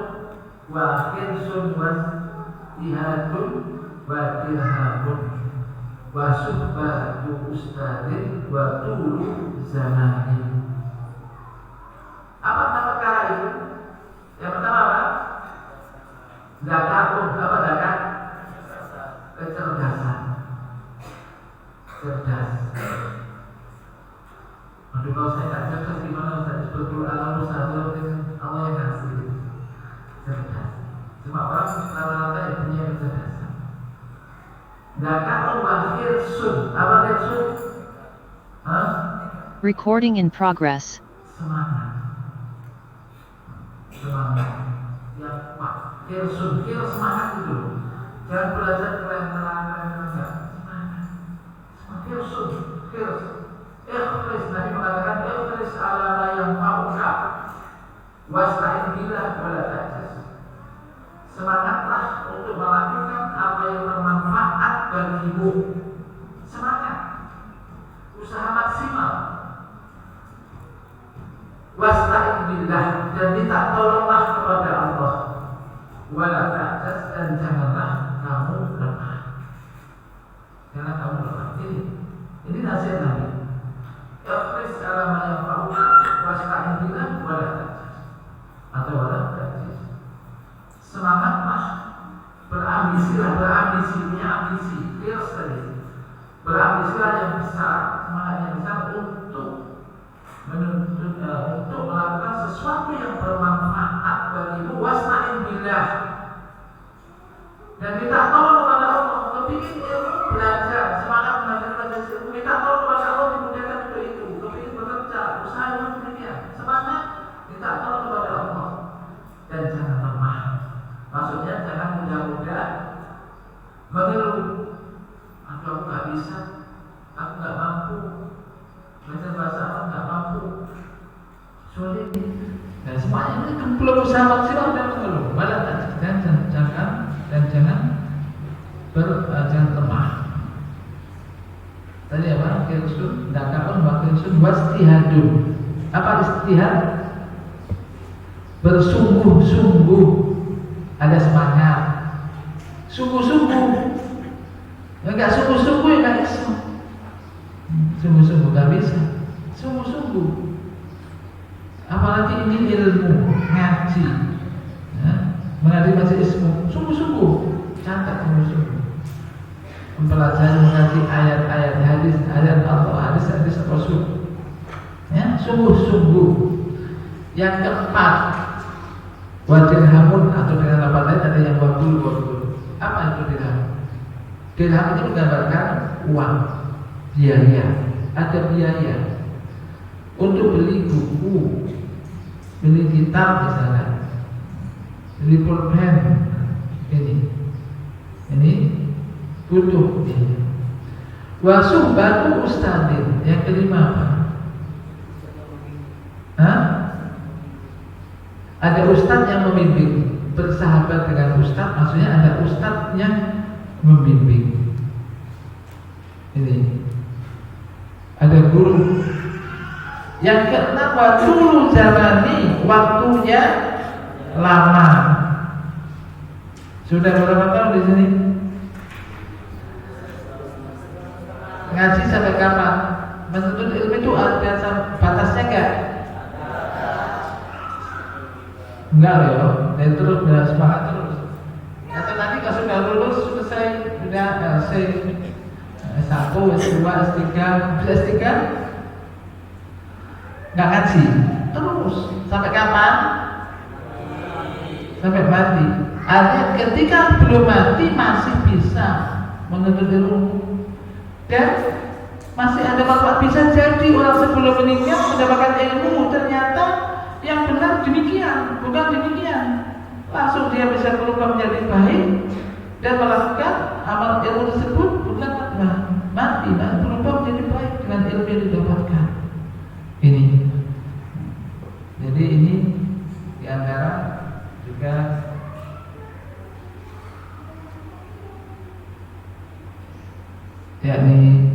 Speaker 3: wa khirsun wa istihadun wa dirhamun wa suhbatu ustadin wa tulu zamanin. Apa 6 perkara itu? Yang pertama apa? Zakatun. Apa zakat? Kecerdasan. Cerdas. Aduh, kalau saya tak cerdas gimana Ustaz? Betul alam usaha Allah yang kasih. Cerdas. Cuma orang rata-rata yang punya kecerdasan. Zakatun wa khirsun. Apa khirsun?
Speaker 2: Recording in progress.
Speaker 3: Semangat. Yang kuat. Khirsun, semangat itu. Jangan belajar keren-keren enggak. Semangat. Khirsun, ikhlas. Nabi mengatakan ikhlas ala ma yanfa'uka wasta'in billah wala ta'jaz. Semangatlah untuk melakukan apa yang bermanfaat bagimu. Semangat. Usaha maksimal. Wasta'in billah, dan minta tolonglah kepada Allah. Wala ta'jaz, dan janganlah kamu lemah. Jangan kamu lemah. Ini nasihat Nabi. Ikhlas ala ma yanfa'uka wasta'in billah wala ta'jaz. Atau wala ta'jaz. semangat mas, berambisilah, punya ambisi, fierce tadi, berambisilah yang besar, semangat yang besar untuk untuk melakukan sesuatu yang bermanfaat bagimu, wasta'in billah, dan minta tolong kepada Allah. Kepingin ilmu, belajar, semangat belajar ilmu, minta tolong kepada Allah, dimudahkan untuk itu. Kepingin bekerja, usaha yang demikian, semangat, minta tolong kepada Allah, dan jangan lemah. Maksudnya jangan mudah-mudah mengeluh, aku nggak bisa, aku nggak mampu, belajar bahasa Arab nggak mampu, sulit. Dan semuanya itu belum usaha maksimal dan mengeluh. Malah jangan lemah. Tadi apa? Kirsun, dakapun, wakirsun, wastihadun. Apa istihad? Bersungguh-sungguh, ada semangat, sungguh-sungguh. Enggak sungguh-sungguh ya nggak bisa. Sungguh-sungguh nggak bisa. Sungguh-sungguh. Apalagi ini ilmu, ngaji, ya, mengaji majelismu, sungguh-sungguh, catat sungguh-sungguh. Mempelajari, mengaji ayat-ayat hadis, ayat Allah, hadis Rasul, ya, sungguh-sungguh. Yang keempat, wadirhamun, atau dengan apa lain ada yang wabul. Apa itu dirham? Dirham itu menggambarkan uang, biaya. Ada biaya untuk beli buku, beli kitab misalnya, beli pulpen, ini butuh ini. Wasuhbatu ustadin, yang kelima apa? Hah? Ada ustadz yang membimbing, bersahabat dengan ustadz, maksudnya ada ustadz yang membimbing. Ini ada guru. Yang keenam, wadulu zamani, waktunya lama. Sudah berapa tahun di sini? Ngaji sampai kapan? Menuntut ilmu itu ada batasnya enggak? Enggak loh, dan terus semangat terus. Atau nanti kalau sudah lulus selesai, sudah S1, S2, S3, bisa S3, nggak ngaji terus sampai kapan? Sampai mati. Artinya ketika belum mati masih bisa menuntut ilmu, dan masih ada manfaat. Bisa jadi orang sebelum meninggal mendapatkan ilmu, ternyata yang benar demikian, bukan demikian. Langsung dia bisa berubah menjadi baik dan melakukan amal ilmu tersebut, bukan mati, berubah menjadi baik dengan ilmu yang didapatkan. Ini, jadi ini diantara juga yakni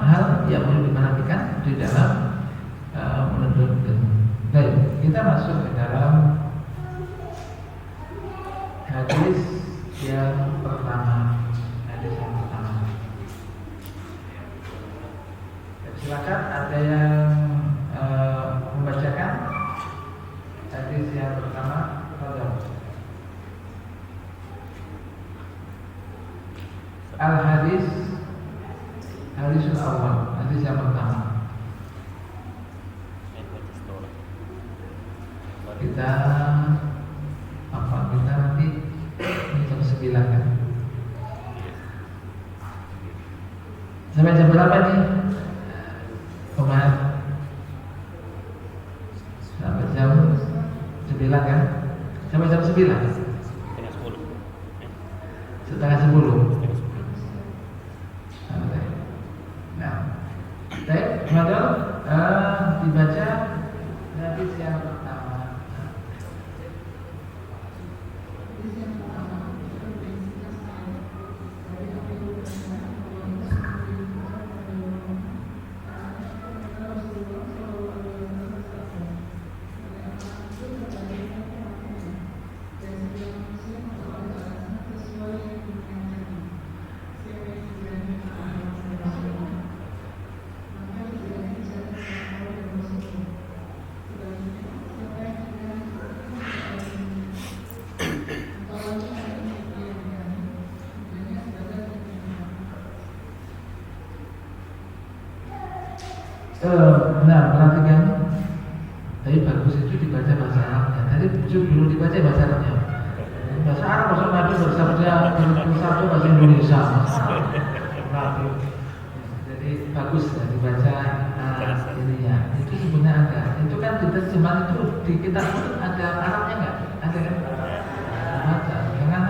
Speaker 3: hal yang perlu diperhatikan di dalam menuntut ilmu. Baik, kita masuk ke dalam hadis yang pertama. Silakan, ada yang membacakan hadis yang pertama. Hadisul awal, hadis yang pertama. Kita nanti ini jam 9 kan? Sampai jam berapa nih? Sampai jam 9 kan? Sampai jam 9? Setengah 10. Nah, baik, modal dibaca hadis yang pertama. Nah, perhatikan. Tapi bagus itu dibaca bahasa Arabnya. Tadi belum dibaca bahasa Arabnya. Bahasa Arab maksud Nabi bersabda bahasa Indonesia. Nabi. Jadi bagus ya dibaca ini ya. Itu sebenarnya ada. Itu kan di terjemahan itu di kitab itu ada Arabnya nggak? Ada kan? Baca. Jangan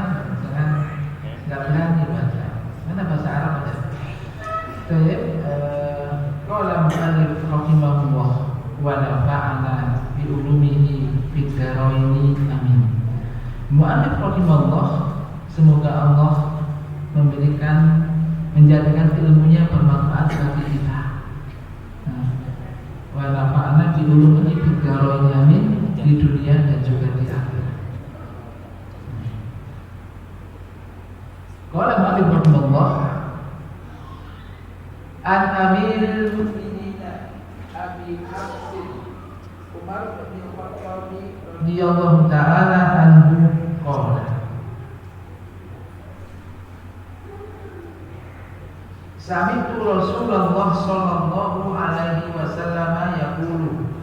Speaker 3: nggak berani baca. Mana bahasa Arab aja. Jadi qala mu'allif rahimahullah wa nafa'ana bi ulumihi fid dharaini amin. Mu'allif rahimahullah, semoga Allah menjadikan ilmunya bermanfaat bagi kita. Wa nafa'ana bi ulumihi fid dharaini amin, di dunia dan juga di akhirat. Qala mu'allif rahimahullah an Amirul Mukminin Abi Hafs Umar bin Khattab radhiyallahu ta'ala anhu qala Sami'tu Rasulullah sallallahu alaihi wasallam yaqulu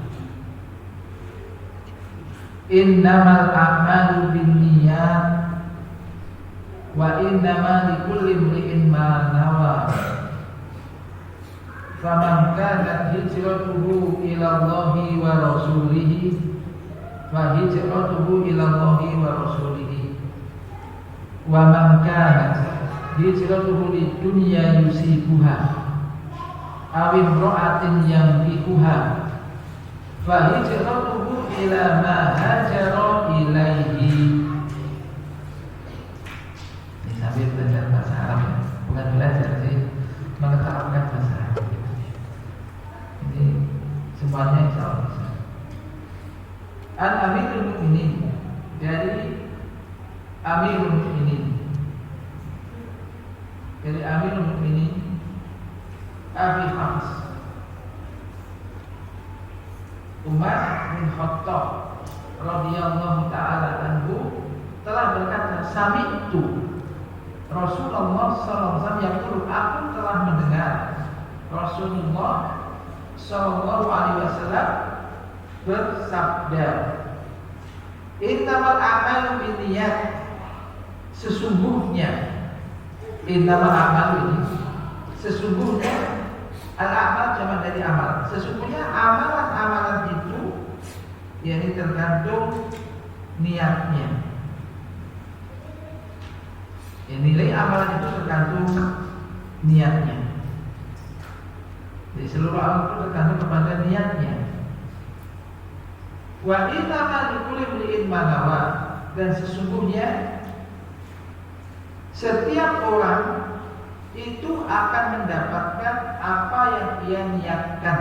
Speaker 3: innamal a'malu binniyat wa innamal likulli imri'in ma nawa faman kanat hijratuhu ila Allahi wa rasulihi fa hijratuhu ila Allahi wa rasulihi wa man kanat hijratuhu lid dunya yusibuha aw imra'atin yankihuha fa hijratuhu ila ma hajara ilaihi. Ini sambil belajar bahasa Arab ya, bukan belajar sih, mengetahukan bahasa Arab. Semuanya insya Allah bisa. An Amirul Mukminin, dari Amirul Mukminin, dari Amirul Mukminin Abi Hafs Umar bin Khattab radhiyallahu ta'ala anhu telah berkata, sami'tu Rasulullah sallallahu alaihi wasallam yaqulu, aku telah mendengar Rasulullah sallallahu alaihi wasallam bersabda, innamal a'malu binniyat, sesungguhnya innamal a'malu ini sesungguhnya al-a'mal jamak dari amal. Sesungguhnya amalan-amalan itu yakni tergantung niatnya. Ya, nilai amalan itu tergantung niatnya. Jadi seluruh amal itu tergantung kepada niatnya. Wa innama likulli imri'in ma nawa, dan sesungguhnya setiap orang itu akan mendapatkan apa yang ia niatkan.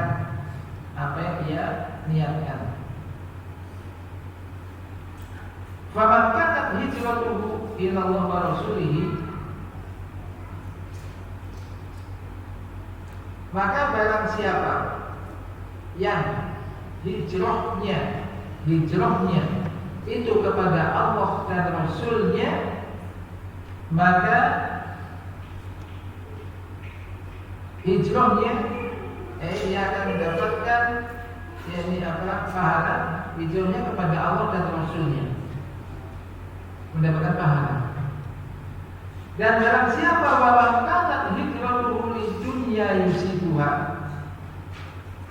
Speaker 3: Apa yang ia niatkan. Faman kanat hijratuhu ila Allah wa rasulihi, maka barang siapa yang hijrahnya itu kepada Allah dan Rasulnya, maka hijrahnya ia akan mendapatkan pahala hijrahnya kepada Allah dan Rasulnya, mendapatkan pahala. Dan barang siapa waman kanat hijratuhu lidunya yusibuha,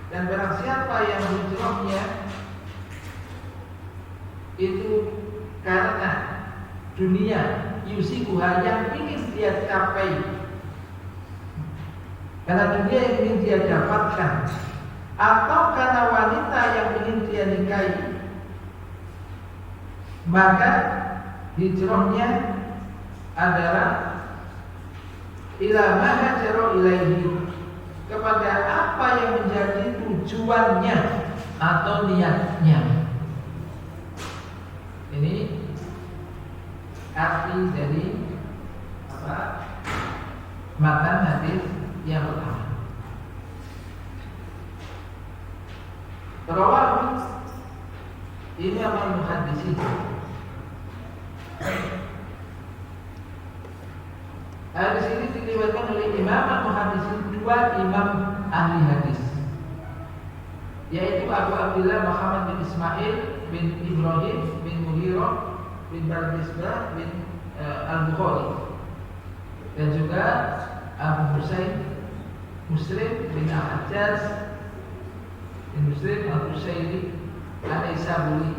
Speaker 3: dan barang siapa yang hijrahnya itu karena dunia yusibuha, yang ingin dia capai, karena dunia yang ingin dia dapatkan, atau karena wanita yang ingin dia nikahi, maka hijrahnya adalah ila ma hajara ilaihi, kepada apa yang menjadi tujuannya atau niatnya. Ini arti dari matan hadis yang pertama. Rawahu Imam al-Muhaddisin, hadis ini diriwayatkan oleh Imam al-Muhaddisin, dua imam ahli hadis. yaitu Abu Abdullah Muhammad bin Ismail bin Ibrahim bin Mughirah bin Bardisbah bin Al-Bukhari, dan juga Abu Husain Muslim bin Al-Hajjaj bin Muslim Al-Husaini Al-Isabuli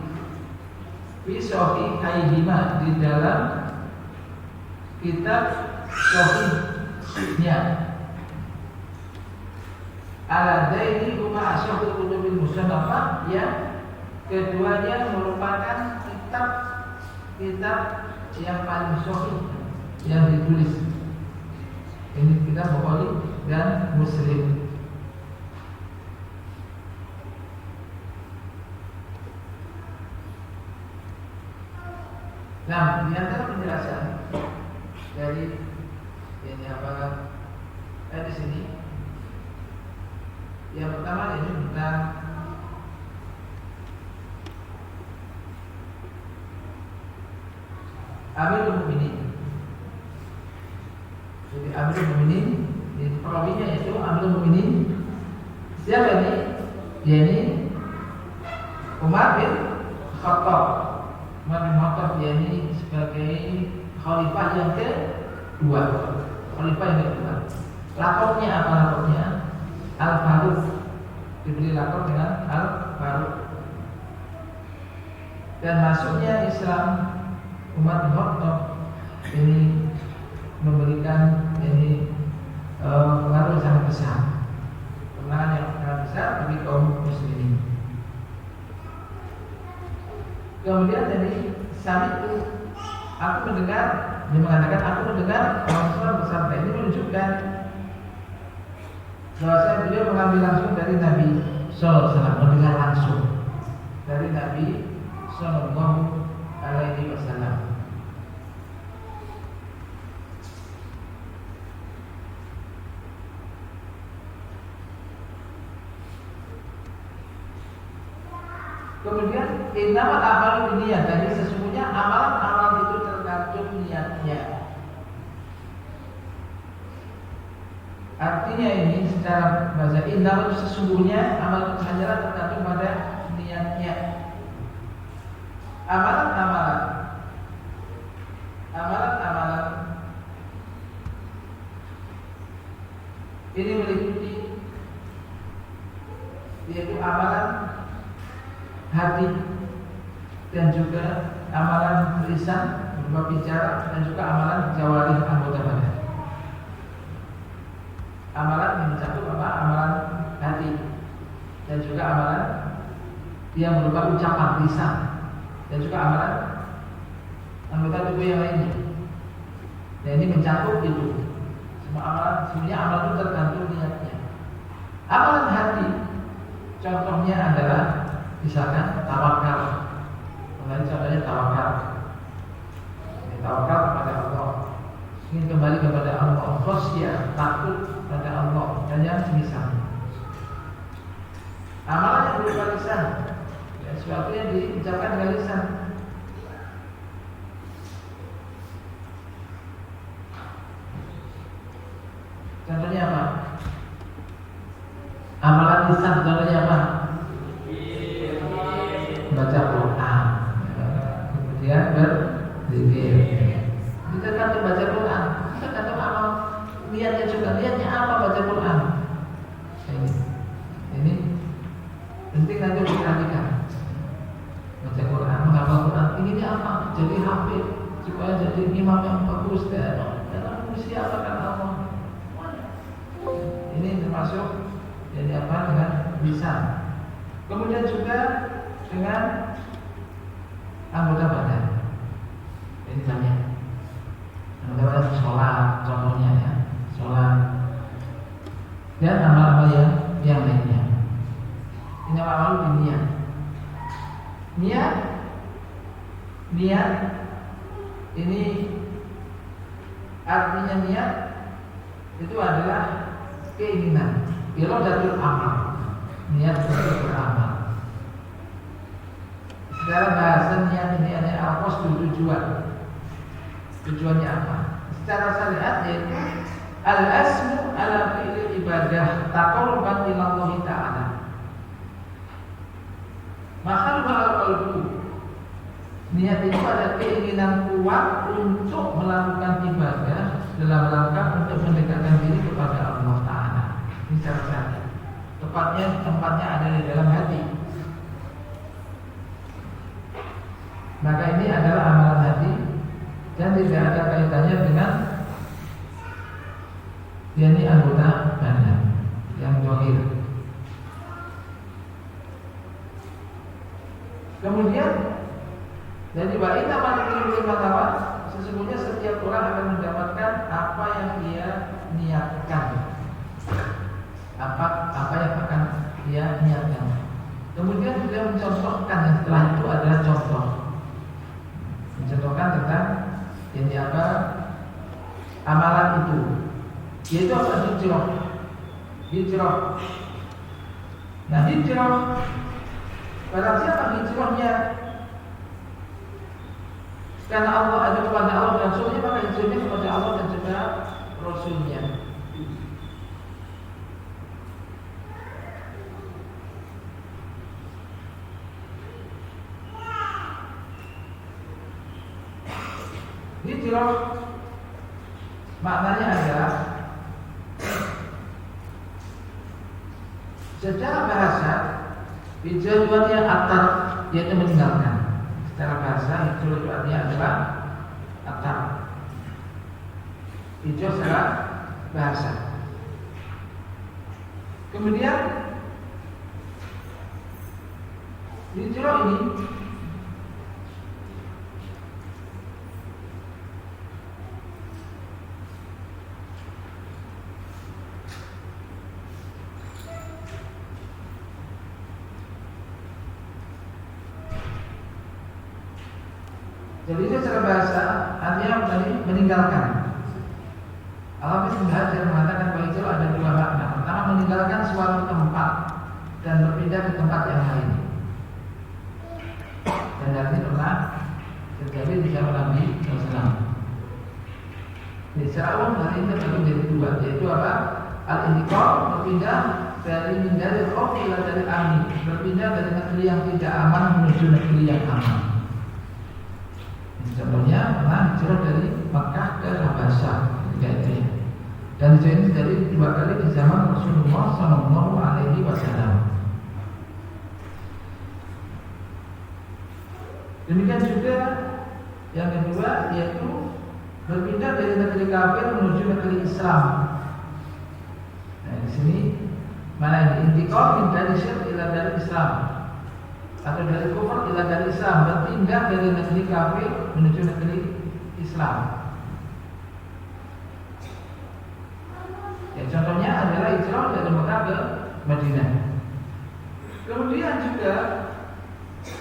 Speaker 3: fi Sahihaihima, di dalam kitab Sahihnya. Aladaini huma asyhadul kutubil musannafah, yang keduanya merupakan kitab yang paling sahih yang ditulis. Ini kitab Bukhari dan Muslim. Nah, di antara penjelasan dari ini di sini, yang pertama ini tentang Amirul Mukminin. Jadi Amirul Mukminin, perawinya yaitu Amirul Mukminin. Siapa ini? Dia ini Umar bin Khattab. Umar bin Khattab, dia ini sebagai khalifah yang kedua. Lakopnya apa lakopnya? Al-Faruq. Diberi lakop dengan Al-Faruq. Dan masuknya Islam Umar bin Khattab ini memberikan pengaruh sangat besar, kemenangan yang sangat besar bagi kaum muslimin. Kemudian dari Sami itu, aku mendengar, dia mengatakan aku mendengar Rasulullah bersabda. Ini menunjukkan bahwa beliau mengambil langsung dari Nabi Sallallahu Alaihi Wasallam, mendengar langsung dari Nabi Sallallahu Alaihi Wasallam. Kemudian innamal a'malu binniyat, jadi sesungguhnya amalan-amalan itu tergantung niatnya. Artinya ini secara bahasa innamal sesungguhnya amal itu hanyalah tergantung pada niatnya. Amalan-amalan ini meliputi, yaitu amalan hati dan juga amalan lisan berupa bicara, dan juga amalan jawarih anggota badan. Amalan yang mencakup apa? Amalan hati dan juga amalan yang berupa ucapan lisan, dan juga amalan anggota tubuh yang lainnya. Dan ini mencakup itu semua amalan. Sebenarnya amal itu tergantung niatnya. Amalan hati contohnya adalah misalkan tawakal. Contohnya tawakal. Tawakal kepada Allah, ingin kembali kepada Allah, khasyah, takut pada Allah, dan yang semisal. Amalan yang berupa lisan, sesuatu yang diucapkan dengan lisan. Contohnya apa? Amalan lisan contohnya apa? Baca Quran, kemudian berzikir. Kita kan baca Quran, kita kan amal niatnya juga. Niatnya apa baca Quran? Ini penting nanti diperhatikan. Baca Quran, menghafal Quran, inginnya apa? Jadi hafid, supaya jadi imam yang bagus dalam usia akan Allah. Ini termasuk jadi apa? Dengan lisan. Kemudian juga dengan anggota badan. Ini banyak. Anggota badan sholat, contohnya ya, sholat dan amal-amal yang lainnya. Ini amal niat. Niat ini artinya niat itu adalah keinginan. Iradatul amal. Niat untuk beramal. Secara bahasa niat ini adalah tujuan. Tujuannya apa? Secara syariat yaitu al-asmu ala fi'il ibadah taqarruban ila Allah Ta'ala. Niat itu ada keinginan kuat untuk melakukan ibadah dalam rangka untuk mendekatkan diri kepada Allah Ta'ala. Ini cara satu. Tempatnya ada di dalam hati. Maka ini adalah amalan hati dan tidak ada kaitannya dengan yakni anggota badan yang zahir. Kemudian jadi ba'ina manikil matawa, sesungguhnya setiap orang akan mendapatkan apa yang dia niatkan. Apa yang akan dia niatkan. Kemudian beliau mencontohkan yang setelah itu adalah contoh. Mencontohkan tentang ini apa amalan itu. Yaitu apa? Hijrah. Nah, hijrah barang siapa hijrahnya karena Allah ada kepada Allah dan Rasulnya, maka hijrahnya kepada Allah dan juga Rasulnya. Hijrah maknanya adalah secara bahasa hijrah itu artinya atar, yaitu meninggalkan. Secara bahasa hijrah itu artinya adalah atar. Hijrah secara bahasa. Kemudian hijrah ini jadi itu secara bahasa artinya tadi meninggalkan. Al-Hafiz Ibnu Hajar mengatakan bahwa hijrah ada dua makna. Pertama, meninggalkan suatu tempat dan berpindah ke tempat yang lain. Dan hal ini pernah terjadi di zaman Nabi SAW. Di secara umum hal ini terbagi menjadi dua, yaitu apa? Al-intiqal, berpindah dari khauf ila dari amin, berpindah dari negeri yang tidak aman menuju negeri yang aman. Contohnya pernah hijrah dari Makkah ke Habasyah ketika itu ya. Dan hijrah ini terjadi dua kali di zaman Rasulullah SAW. Demikian juga yang kedua yaitu berpindah dari negeri kafir menuju negeri Islam. Nah di sini mana ini intiqal dari syirik ila dari Islam, atau dari kufur ila dari Islam, berpindah dari negeri kafir menuju negeri Islam. Ya, contohnya adalah hijrah dari Mekah ke Madinah. Kemudian juga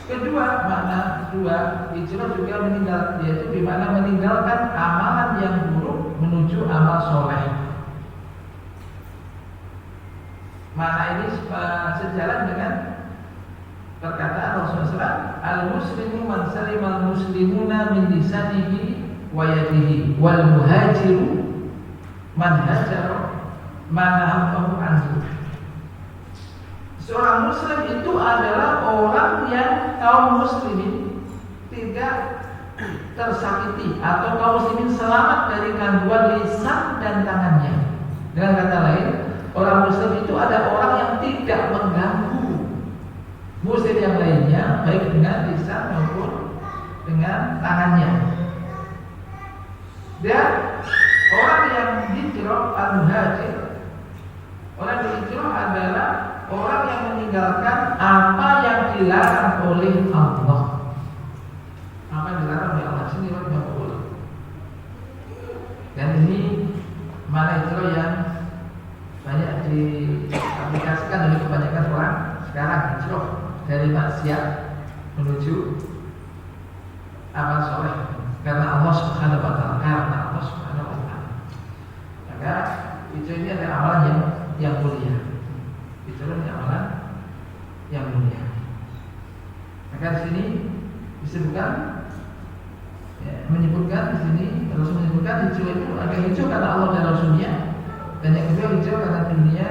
Speaker 3: makna kedua hijrah juga yaitu di mana meninggalkan amalan yang buruk menuju amal soleh. Makna ini sejalan dengan perkataan Rasulullah, al-muslimu man salimal muslimuna min lisanihi wa yadihi, wal muhajiru man hajara man nahahu anhu. Seorang muslim itu adalah orang yang kaum muslimin tidak tersakiti, atau kaum muslimin selamat dari gangguan lisan dan tangannya. Dengan kata lain, orang muslim itu ada orang yang tidak mengganggu muslim yang lainnya, baik dengan lisan maupun dengan tangannya. Dan orang yang hijrah al-muhajir, orang yang hijrah adalah orang yang meninggalkan apa yang dilarang oleh Allah. Apa yang dilarang oleh Allah sendiri yang boleh. Dan ini mana hijrah yang banyak diaplikasikan oleh kebanyakan orang sekarang, hijrah dari maksiat menuju amal soleh karena Allah Subhanahu wa taala, Maka hijrah ini adalah amalan yang mulia. Hijrah ini amalan yang mulia. Maka di sini disebutkan, menyebutkan di sini Rasul menyebutkan hijrah itu ada hijrah karena Allah dan Rasulnya, dan yang kedua hijrah karena dunia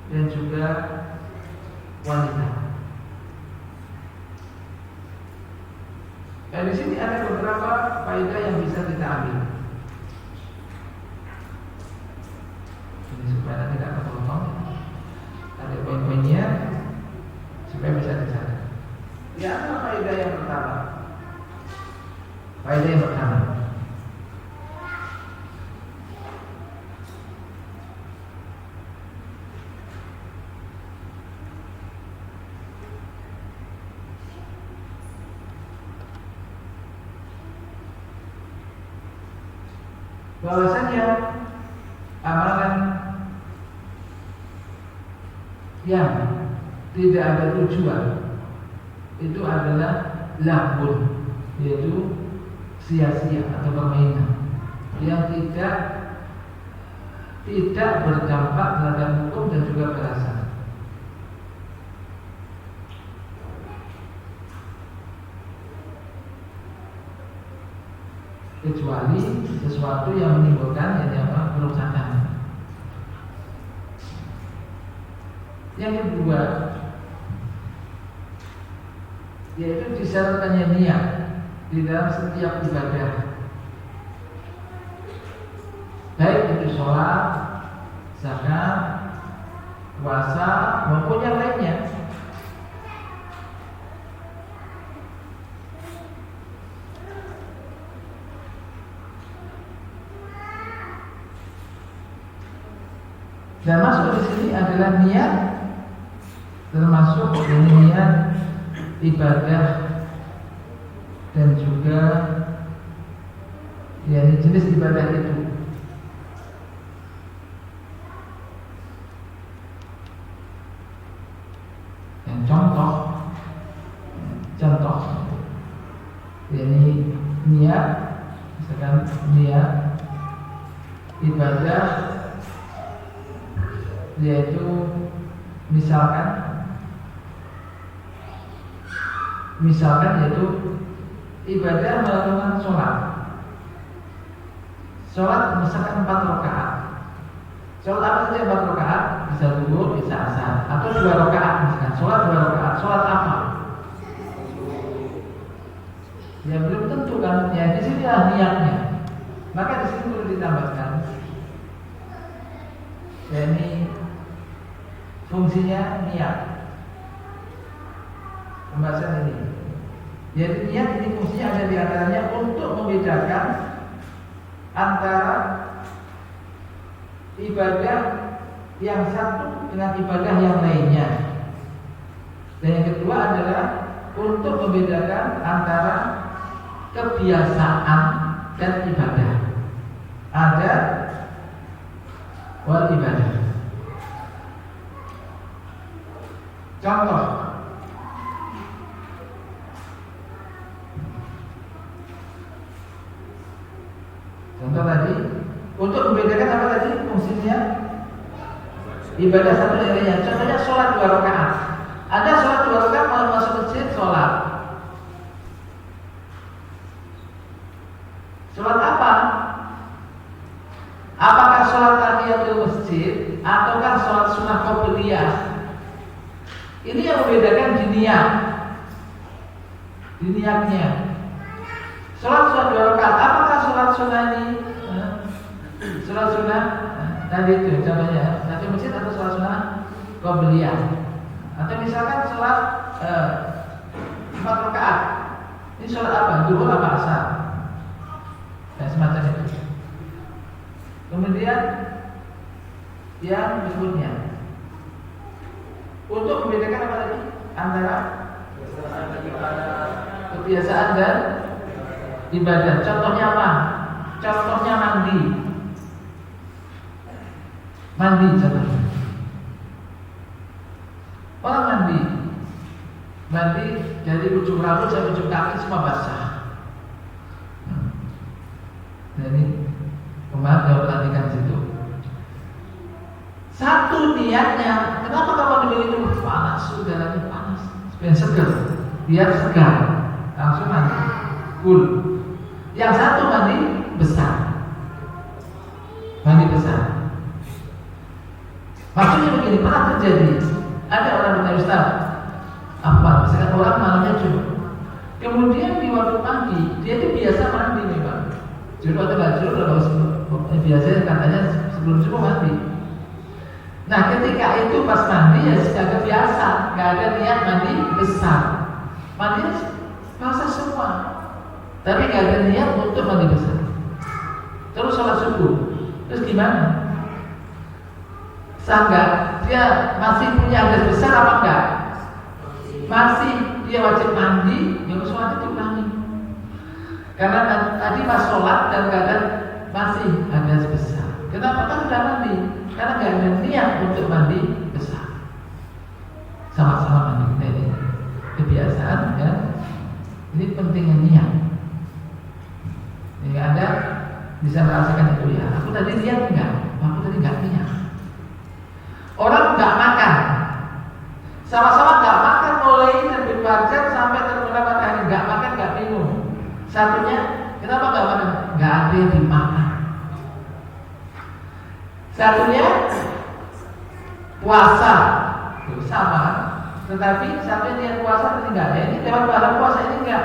Speaker 3: dan juga wanita. faedah yang bisa kita ambil. Ini supaya tidak terpotong. Ada poin-poinnya supaya bisa dicatat. Ya, apa faedah yang pertama? Faedah yang pertama, bahwasanya amalan yang tidak ada tujuan itu adalah lahbun, yaitu sia-sia atau permainan yang tidak berdampak terhadap hukum dan juga perasaan. Kecuali sesuatu yang menimbulkan kerusakan. Yang kedua, yaitu disyaratkannya niat di dalam setiap ibadah, baik itu sholat, zakat, puasa maupun yang lainnya. Dan masuk di sini adalah niat, termasuk niat ibadah dan juga jenis ibadah itu. Yang contoh, niat, misalkan niat ibadah, yaitu misalkan yaitu ibadah melakukan sholat misalkan 4 rakaat. Sholat apa saja 4 rakaat? Bisa zuhur, bisa asar, atau 2 rakaat misalkan. Sholat 2 rakaat. Sholat apa? Ya belum tentu kan. Ya di sini niatnya. Maka di sini perlu ditambahkan. Ya ini fungsinya niat. Pembahasan ini. Jadi niat ini fungsinya ada di antaranya untuk membedakan antara ibadah yang satu dengan ibadah yang lainnya. Dan yang kedua adalah untuk membedakan antara kebiasaan dan ibadah. Ada wal ibadah. Contoh, tadi untuk membedakan apa tadi fungsinya ibadah satu dan lainnya. Contohnya sholat 2 rakaat. Ada sholat 2 rakaat kalau masuk masjid sholat. Sholat apa? Apakah sholat tahiyatul masjid ataukah sholat sunnah qobliyah? Ini yang membedakan di niatnya. Sholat 2 rakaat. Apakah sholat sunnah ini? Sholat sunnah tadi itu contohnya satu masjid atau sholat sunnah qobliyah. Atau misalkan sholat 4 rakaat. Ini sholat apa? Zuhur apa asar? Dan semacam itu. Kemudian yang berikutnya, untuk membedakan apa tadi? Antara kebiasaan dan ibadah. Contohnya apa? Contohnya mandi contohnya. Orang mandi dari ujung rambut sampai ujung kaki semua basah. Jadi kemarin saya perhatikan situ. Satu niatnya, kenapa kamu memilih itu? Panas, udaranya panas, supaya segar, biar segar, langsung mandi. Cool. Yang satu mandi besar. Maksudnya begini, pernah terjadi ada orang bertanya, Ustaz, apa? Misalkan orang malamnya cuma Kemudian di waktu pagi dia itu biasa mandi memang. Junub atau nggak junub kalau biasanya katanya sebelum subuh mandi. Nah ketika itu pas mandi ya secara biasa, nggak ada niat mandi besar. Mandi basah semua, tapi nggak ada niat untuk mandi besar. Terus sholat subuh, terus gimana? Sah nggak? Dia masih punya hadas besar apa enggak? Masih, dia wajib mandi, yang sholat itu ulangi. Karena tadi pas sholat dan keadaan masih hadas besar. Kenapa? Kan sudah mandi. Karena nggak ada niat untuk mandi besar. Sama-sama mandi. Ini kebiasaan ya. Ini pentingnya niat. Ini Anda bisa merasakan itu ya. Aku tadi niat enggak? Aku tadi nggak niat. Orang nggak makan, sama-sama nggak makan mulai terbit fajar sampai terbenam matahari, nggak makan nggak minum. Satunya kenapa nggak makan? Nggak ada yang dimakan. Satunya puasa, sama. Tetapi satunya niat puasa tadi nggak ada. Ini lewat pahala puasa ini enggak.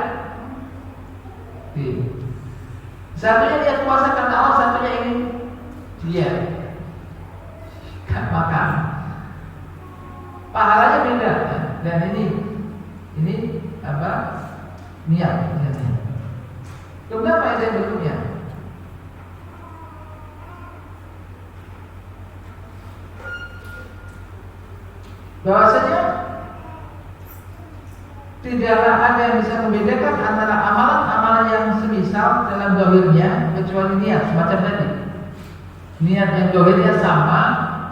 Speaker 3: Satunya niat puasa karena Allah, satunya ingin diet, nggak makan. Pahalanya beda. Dan ini apa? Niat. Kemudian faedah berikutnya, bahwasanya tidaklah ada yang bisa membedakan antara amalan-amalan yang semisal dalam zahirnya kecuali niat semacam tadi. Niat yang zahirnya sama,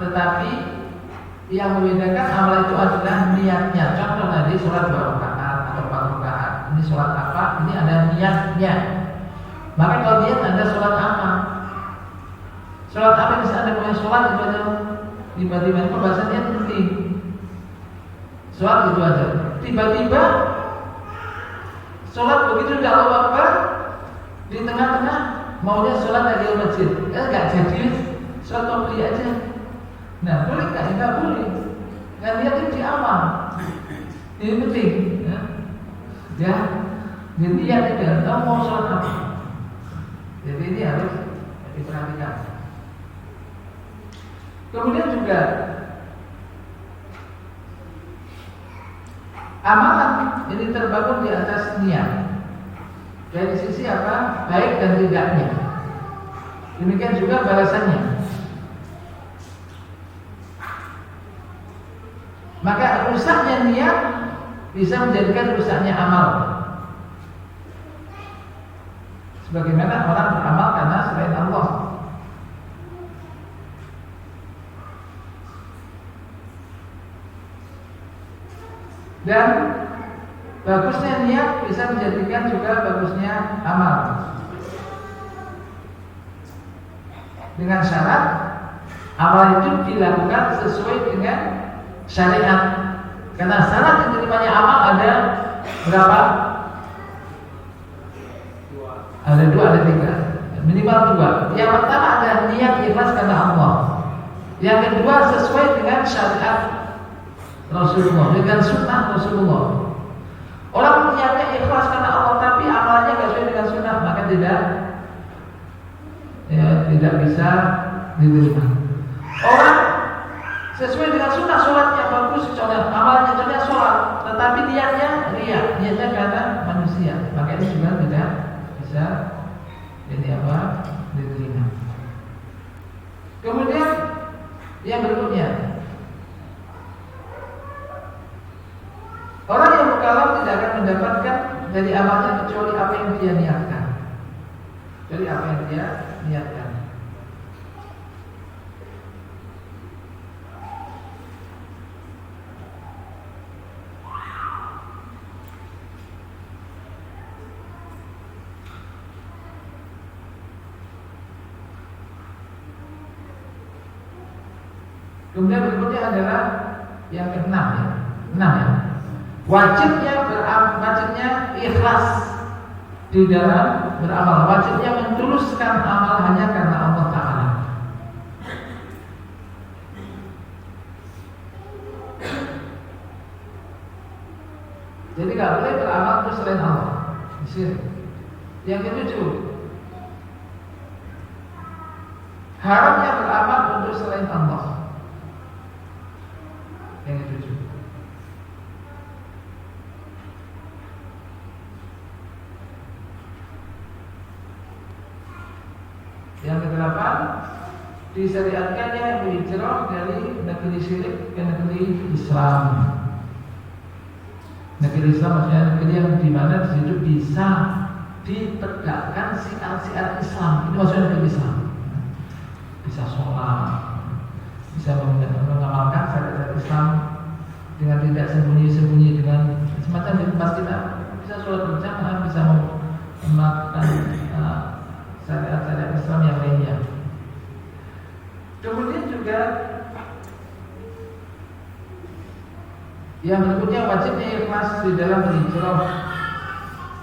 Speaker 3: tetapi yang membedakan amal itu adalah niatnya. Contoh tadi sholat 2 rakaat atau 4 rakaat. Ini sholat apa? Ini ada niatnya. Maka kalau niat ada sholat apa? Sholat apa bisa Anda punya sholat itu aja. Tiba-tiba itu bahasanya penting. Sholat itu aja. Tiba-tiba sholat begitu udah Allahu Akbar, di tengah-tengah maunya sholat lagi di masjid. Enggak jadi sholat qobliyah aja. Nah, boleh nggak? Enggak boleh. Nggak lihat itu di awal. Ini penting. Ya, jadi niat itu. Tahu mau sholat apa? Jadi ini harus diperhatikan. Kemudian juga amalan ini terbangun di atas niat. Dari sisi apa? Baik dan tidaknya. Demikian juga balasannya. Maka rusaknya niat bisa menjadikan rusaknya amal. Sebagaimana orang beramal karena selain Allah. Dan bagusnya niat bisa menjadikan juga bagusnya amal. Dengan syarat amal itu dilakukan sesuai dengan syariat. Karena syarat diterimanya amal ada berapa? Ada 2, ada 3, minimal 2. Yang pertama ada niat ikhlas karena Allah. Yang kedua sesuai dengan syariat Rasulullah, dengan sunnah Rasulullah. Orang niatnya ikhlas karena Allah tapi amalannya tidak sesuai dengan sunnah, maka tidak bisa diterima. Orang sesuai dengan sunnah, sholatnya bagus, amalnya contohnya sholat, tetapi niatnya riya, niatnya karena manusia, maka ini juga tidak bisa diterima. Kemudian yang berikutnya, orang yang mukallaf tidak akan mendapatkan dari amalnya kecuali apa yang dia niatkan. Kecuali apa yang dia niatkan. Kemudian berikutnya adalah yang ke-6 ya. 6 ya. Wajibnya ikhlas di dalam beramal. Wajibnya mentuluskan amal hanya karena Allah Ta'ala. Jadi gak boleh beramal terus selain Allah. Syirik. Yang ketujuh, haramnya beramal untuk selain Allah. Yang ketujuh. Yang kedelapan, disyariatkannya berhijrah dari negeri syirik ke negeri Islam. Negeri Islam maksudnya negeri yang dimana di situ bisa ditegakkan syiar-syiar Islam. Ini maksudnya negeri Islam. Bisa sholat, bisa mengamalkan syariat Islam dengan tidak sembunyi-sembunyi, dengan semacam di tempat kita bisa sholat berjamaah, bisa melakukan syariat-syariat Islam yang lainnya. Kemudian juga yang berikutnya, wajibnya ikhlas di dalam berhijrah.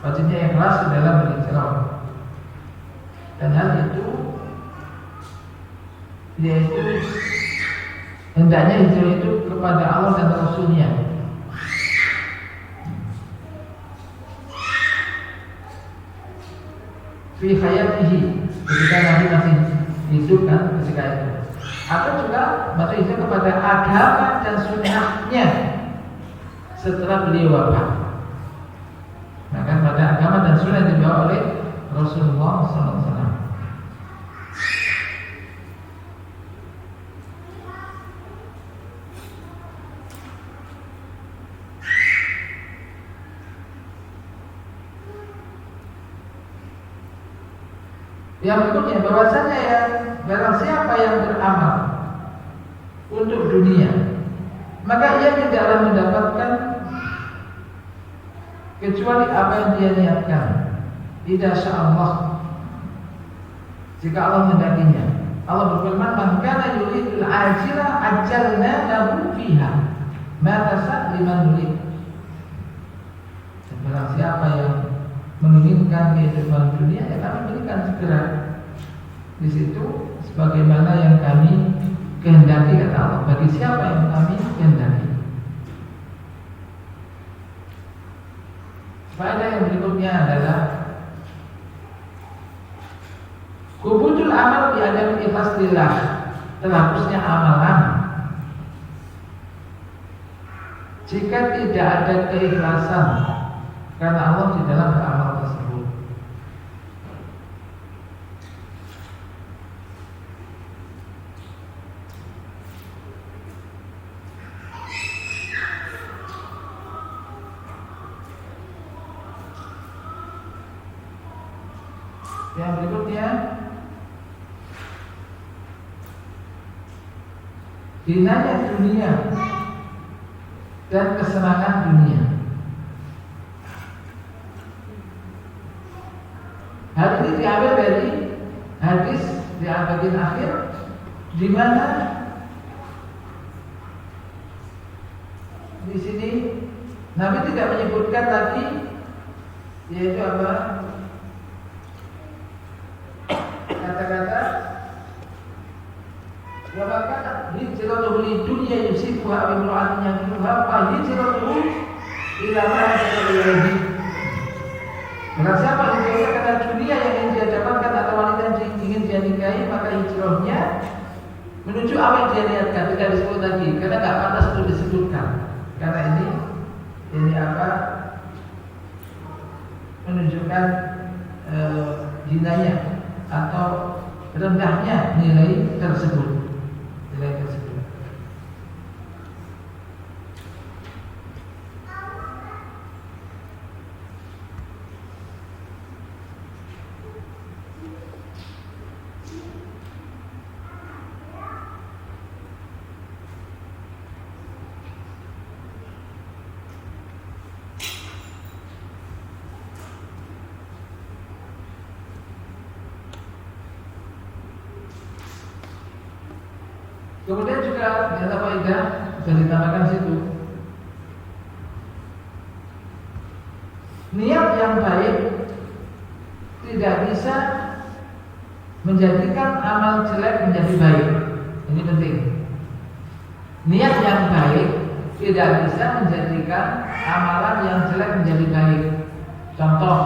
Speaker 3: Wajibnya ikhlas di dalam berhijrah. Dan hal itu yaitu hendaknya hijrah itu kepada Allah dan Rasulnya. Fi hayatihi, ketika Nabi masih hidup kan ketika itu. Atau juga masuk hijrah kepada agama dan sunnahnya setelah beliau wafat. Maka pada agama dan sunnah yang dibawa oleh Rasulullah SAW. Yang berikutnya, bahwasanya yang barang siapa yang beramal untuk dunia, maka ia tidaklah mendapatkan kecuali apa yang dia niatkan. Idza sya'allah, jika Allah mendakinya. Allah berfirman, "Man kana yuridul ajila ajjalna lahu fiha ma tasa' liman yurid." Barang siapa yang menginginkan kehidupan dunia, ya kami berikan segera di situ sebagaimana yang kami kehendaki, kata Allah, bagi siapa yang kami kehendaki. Faedah yang berikutnya adalah kubudul amal biadam ikhlas lillah, terhapusnya amalan jika tidak ada keikhlasan karena Allah di dalam beramal tersebut. Yang berikutnya, hinanya dunia dan kesenangan dunia. Hal ini diambil dari hadis di bagian akhir, di mana di sini Nabi tidak menyebutkan lagi, yaitu apa? Kata-kata wa maka hijratuhu li dunya yusifuha wa imra'atin yankihuha fa hijratuhu ila ma hajara ilaihi. Maka siapa hijrahnya karena dunia yang ingin dia dapatkan atau wanita yang ingin dia nikahi, maka hijrahnya menuju apa yang dia niatkan. Tidak disebut lagi karena tidak pantas untuk disebutkan. Karena ini apa? Menunjukkan hinanya atau rendahnya nilai tersebut. Nilai tersebut. Kemudian juga ada faedah bisa ditambahkan situ. Niat yang baik tidak bisa menjadikan amal jelek menjadi baik. Ini penting. Niat yang baik tidak bisa menjadikan amalan yang jelek menjadi baik. Contoh,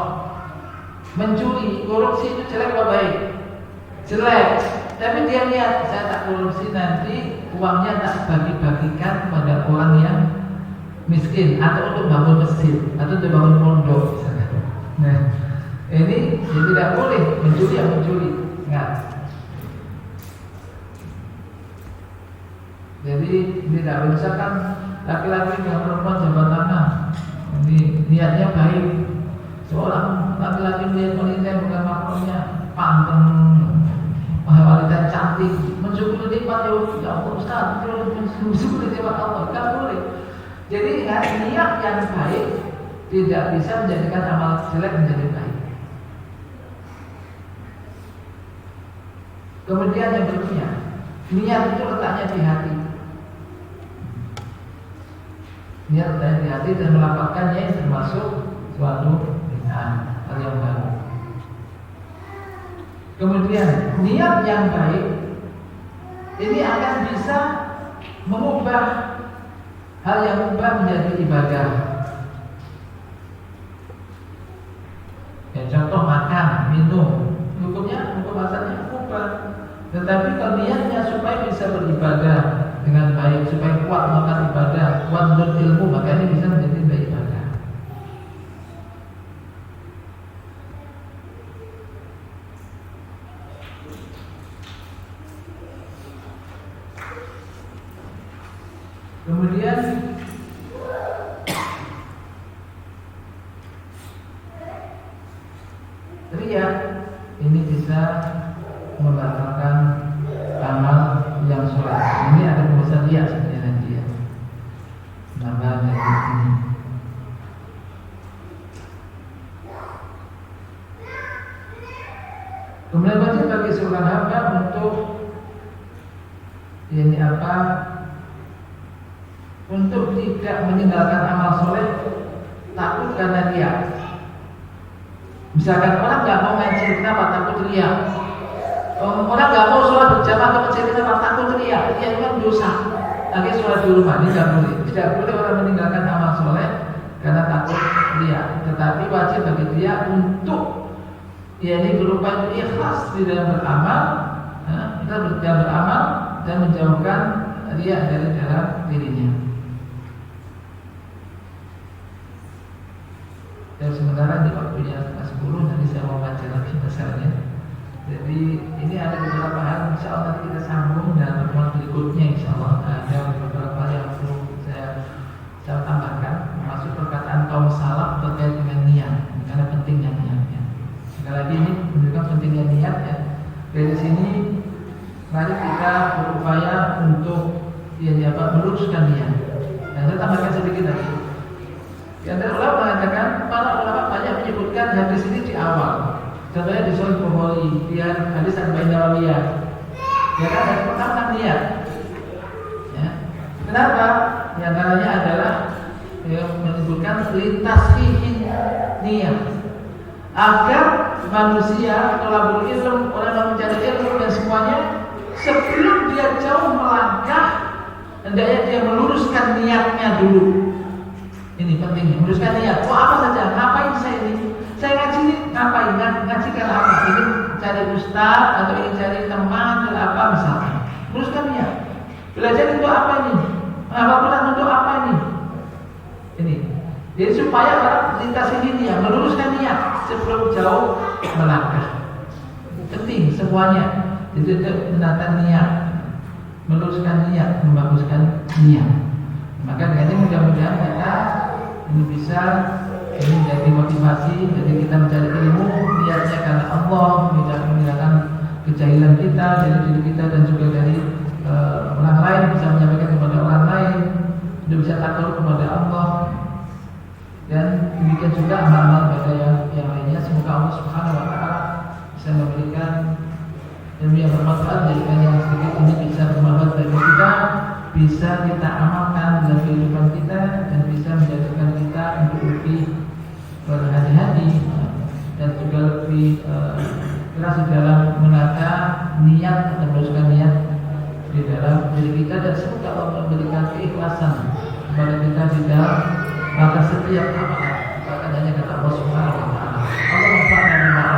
Speaker 3: mencuri, korupsi itu jelek atau baik? Jelek. Tapi dia lihat, saya tak korupsi nanti uangnya tak bagi-bagikan kepada orang yang miskin, atau untuk bangun masjid, atau untuk bangun pondok misalnya. Nah, ini ya tidak boleh mencuri yang mencuri. Enggak. Jadi tidak misalkan laki-laki dengan perempuan jabat tangan, ini niatnya baik. Seorang laki-laki melihat wanita bukan makhluknya panteng, wanita cantik, mensyukuri nikmat ya Allah Ustaz, mensyukuri nikmat Allah, tidak boleh. Jadi niat yang baik tidak bisa menjadikan amal jelek menjadi baik. Kemudian yang berikutnya, niat itu letaknya di hati. Niat letaknya di hati dan melapangkannya termasuk suatu hal yang baru. Kemudian niat yang baik ini akan bisa mengubah hal yang mubah menjadi ibadah. Ya, contoh makan, minum, hukum asalnya mubah. Tetapi kalau niatnya supaya bisa beribadah dengan baik, supaya kuat melakukan ibadah, kuat untuk ilmu, maka ini bisa menjadi ibadah. Kemudian riya ini bisa membatalkan amal yang soleh. Ini ada pembahasan riya sebenarnya nanti ya. Nambahan dari ini. Kemudian wajib bagi seorang hamba untuk ini apa? Untuk tidak meninggalkan amal soleh takut karena dia. Misalkan orang nggak mau ngaji, kenapa? Takut ria. Orang nggak mau sholat berjamaah ke masjid, kenapa? Takut ria. Dia itu dosa. Lagi sholat di rumah ini nggak boleh. Tidak boleh orang meninggalkan amal soleh karena takut ria. Tetapi wajib bagi dia untuk ini berupaya ikhlas di dalam beramal, kita beramal dan menjauhkan ria dari dalam dirinya. Dan sementara di waktunya 10 nanti saya mau baca lagi masalahnya. Jadi ini ada beberapa hal, insya Allah nanti kita sambung dan pertemuan berikutnya insya Allah ada beberapa hal yang perlu saya tambahkan, termasuk perkataan kaum salaf terkait dengan niat, karena pentingnya niatnya. Sekali lagi ini menunjukkan pentingnya niat ya. Dari sini mari kita berupaya untuk meluruskan niat. Dan saya tambahkan sedikit lagi. Yang ulama mengatakan, para ulama banyak menyebutkan hadis ini di awal. Contohnya di Sahih Bukhari, di hadis Arba'in Nawawiyah. Ya kan, yang pertama niat. Ya. Kenapa? Yang antaranya adalah menyebutkan lintasfihin niat, agar manusia tolabul ilm, orang yang mencari ilmu dan semuanya, sebelum dia jauh melangkah, hendaknya dia meluruskan niatnya dulu. Ini pentingnya, meluruskan niat. Oh apa saja, ngapain saya ini? Saya ngaji ini ngapain? Ngaji karena apa? Ingin cari ustaz atau ingin cari teman atau apa misalnya. Meluruskan niat. Belajar untuk apa ini? Apapun untuk apa ini? Ini. Jadi supaya orang lintas ini ya, meluruskan niat sebelum jauh melangkah. Penting semuanya. Jadi itu menata niat, meluruskan niat, membaguskan niat. Maka dengan ini mudah-mudahan kita ini bisa ini menjadi motivasi, jadi kita mencari ilmu niatnya karena Allah, tidak meninggalkan kejahilan kita dari diri kita dan juga dari orang lain, bisa menyampaikan kepada orang lain, sudah bisa takut kepada Allah, dan demikian juga amal-amal ibadah yang lainnya. Semoga Allah Subhanahu Wa Taala bisa memberikan ilmu yang bermanfaat, jadikan yang sedikit ini bisa bermanfaat bagi kita, bisa kita amalkan dalam kehidupan kita, dan bisa menjadikan kita untuk lebih berhati-hati dan juga lebih keras dalam menata niat atau meluruskan niat di dalam diri kita, dan semoga Allah memberikan keikhlasan kepada kita di dalam maka setiap amalan. Bahkan hanya kata Allah Subhanahu Wa Taala, Allah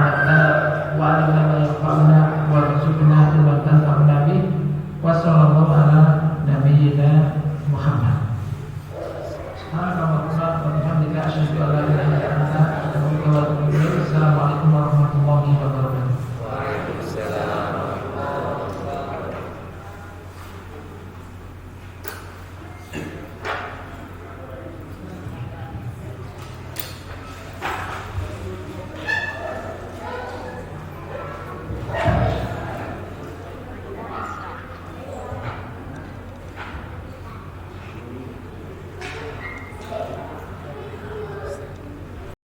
Speaker 3: وأرنا ينفعنا وارزقنا